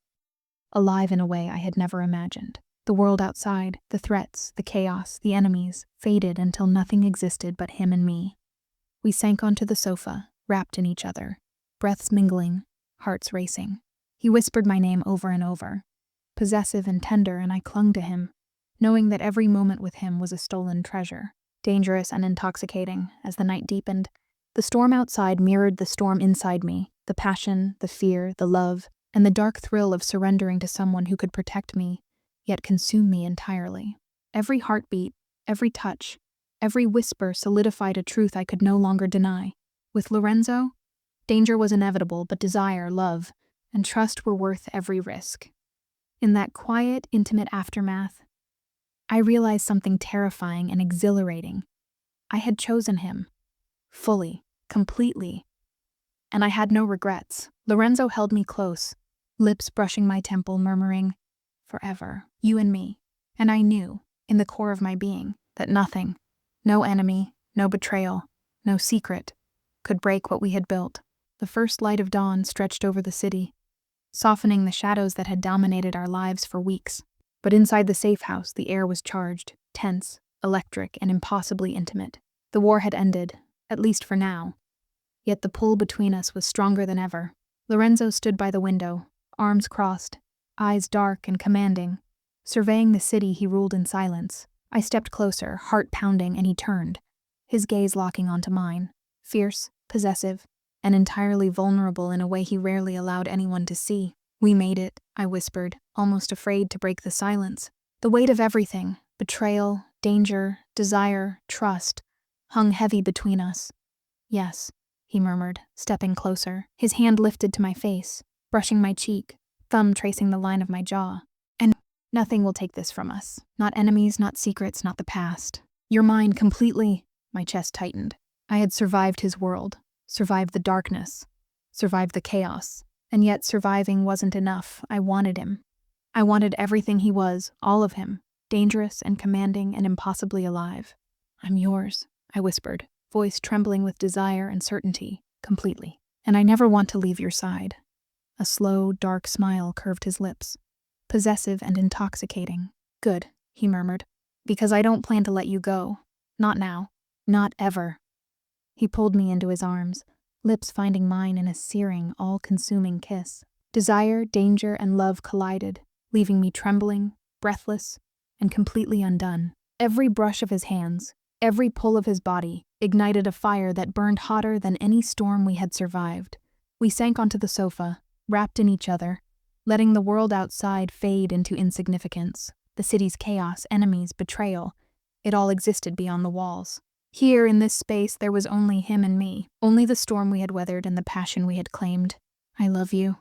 alive in a way I had never imagined. The world outside, the threats, the chaos, the enemies, faded until nothing existed but him and me. We sank onto the sofa, wrapped in each other, breaths mingling, hearts racing. He whispered my name over and over, possessive and tender, and I clung to him, knowing that every moment with him was a stolen treasure. Dangerous and intoxicating, as the night deepened, the storm outside mirrored the storm inside me, the passion, the fear, the love, and the dark thrill of surrendering to someone who could protect me, yet consume me entirely. Every heartbeat, every touch, every whisper solidified a truth I could no longer deny. With Lorenzo, danger was inevitable, but desire, love, and trust were worth every risk. In that quiet, intimate aftermath, I realized something terrifying and exhilarating. I had chosen him, fully, completely, and I had no regrets. Lorenzo held me close, lips brushing my temple, murmuring, "Forever, you and me." And I knew, in the core of my being, that nothing, no enemy, no betrayal, no secret, could break what we had built. The first light of dawn stretched over the city, softening the shadows that had dominated our lives for weeks. But inside the safe house, the air was charged, tense, electric, and impossibly intimate. The war had ended, at least for now. Yet the pull between us was stronger than ever. Lorenzo stood by the window, arms crossed, eyes dark and commanding. Surveying the city, he ruled in silence. I stepped closer, heart pounding, and he turned, his gaze locking onto mine, fierce, possessive, and entirely vulnerable in a way he rarely allowed anyone to see. "We made it," I whispered, almost afraid to break the silence. The weight of everything, betrayal, danger, desire, trust, hung heavy between us. "Yes," he murmured, stepping closer, his hand lifted to my face, brushing my cheek, thumb tracing the line of my jaw. "And nothing will take this from us. Not enemies, not secrets, not the past. You're mine completely." My chest tightened. I had survived his world, survived the darkness, survived the chaos, and yet surviving wasn't enough. I wanted him. I wanted everything he was, all of him, dangerous and commanding and impossibly alive. "I'm yours," I whispered, voice trembling with desire and certainty, completely. "And I never want to leave your side." A slow, dark smile curved his lips, possessive and intoxicating. "Good," he murmured. Because I don't plan to let you go. Not now. Not ever. He pulled me into his arms, lips finding mine in a searing, all-consuming kiss. Desire, danger, and love collided, leaving me trembling, breathless, and completely undone. Every brush of his hands, every pull of his body, ignited a fire that burned hotter than any storm we had survived. We sank onto the sofa, wrapped in each other, letting the world outside fade into insignificance. The city's chaos, enemies, betrayal, it all existed beyond the walls. Here, in this space, there was only him and me, only the storm we had weathered and the passion we had claimed. I love you,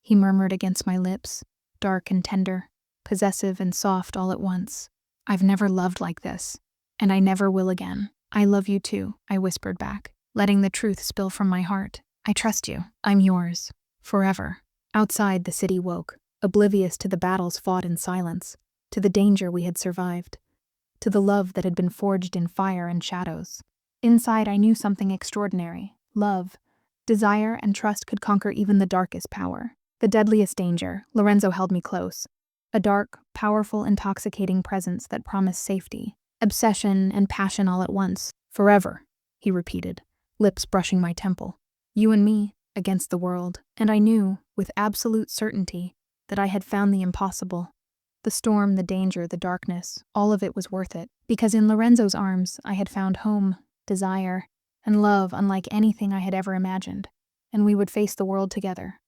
he murmured against my lips, dark and tender, possessive and soft all at once. I've never loved like this, and I never will again. I love you too, I whispered back, letting the truth spill from my heart. I trust you. I'm yours. Forever. Outside, the city woke, oblivious to the battles fought in silence, to the danger we had survived, to the love that had been forged in fire and shadows. Inside, I knew something extraordinary. Love, desire, and trust could conquer even the darkest power. The deadliest danger, Lorenzo held me close. A dark, powerful, intoxicating presence that promised safety. Obsession and passion all at once. Forever, he repeated, lips brushing my temple. You and me, against the world. And I knew, with absolute certainty, that I had found the impossible. The storm, the danger, the darkness, all of it was worth it. Because in Lorenzo's arms, I had found home, desire, and love unlike anything I had ever imagined. And we would face the world together.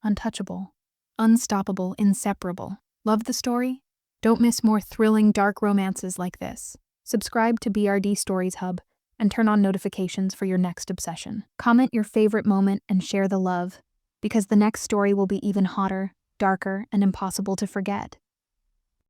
Untouchable, unstoppable, inseparable. Love the story? Don't miss more thrilling, dark romances like this. Subscribe to BRD Stories Hub and turn on notifications for your next obsession. Comment your favorite moment and share the love, because the next story will be even hotter, darker, and impossible to forget.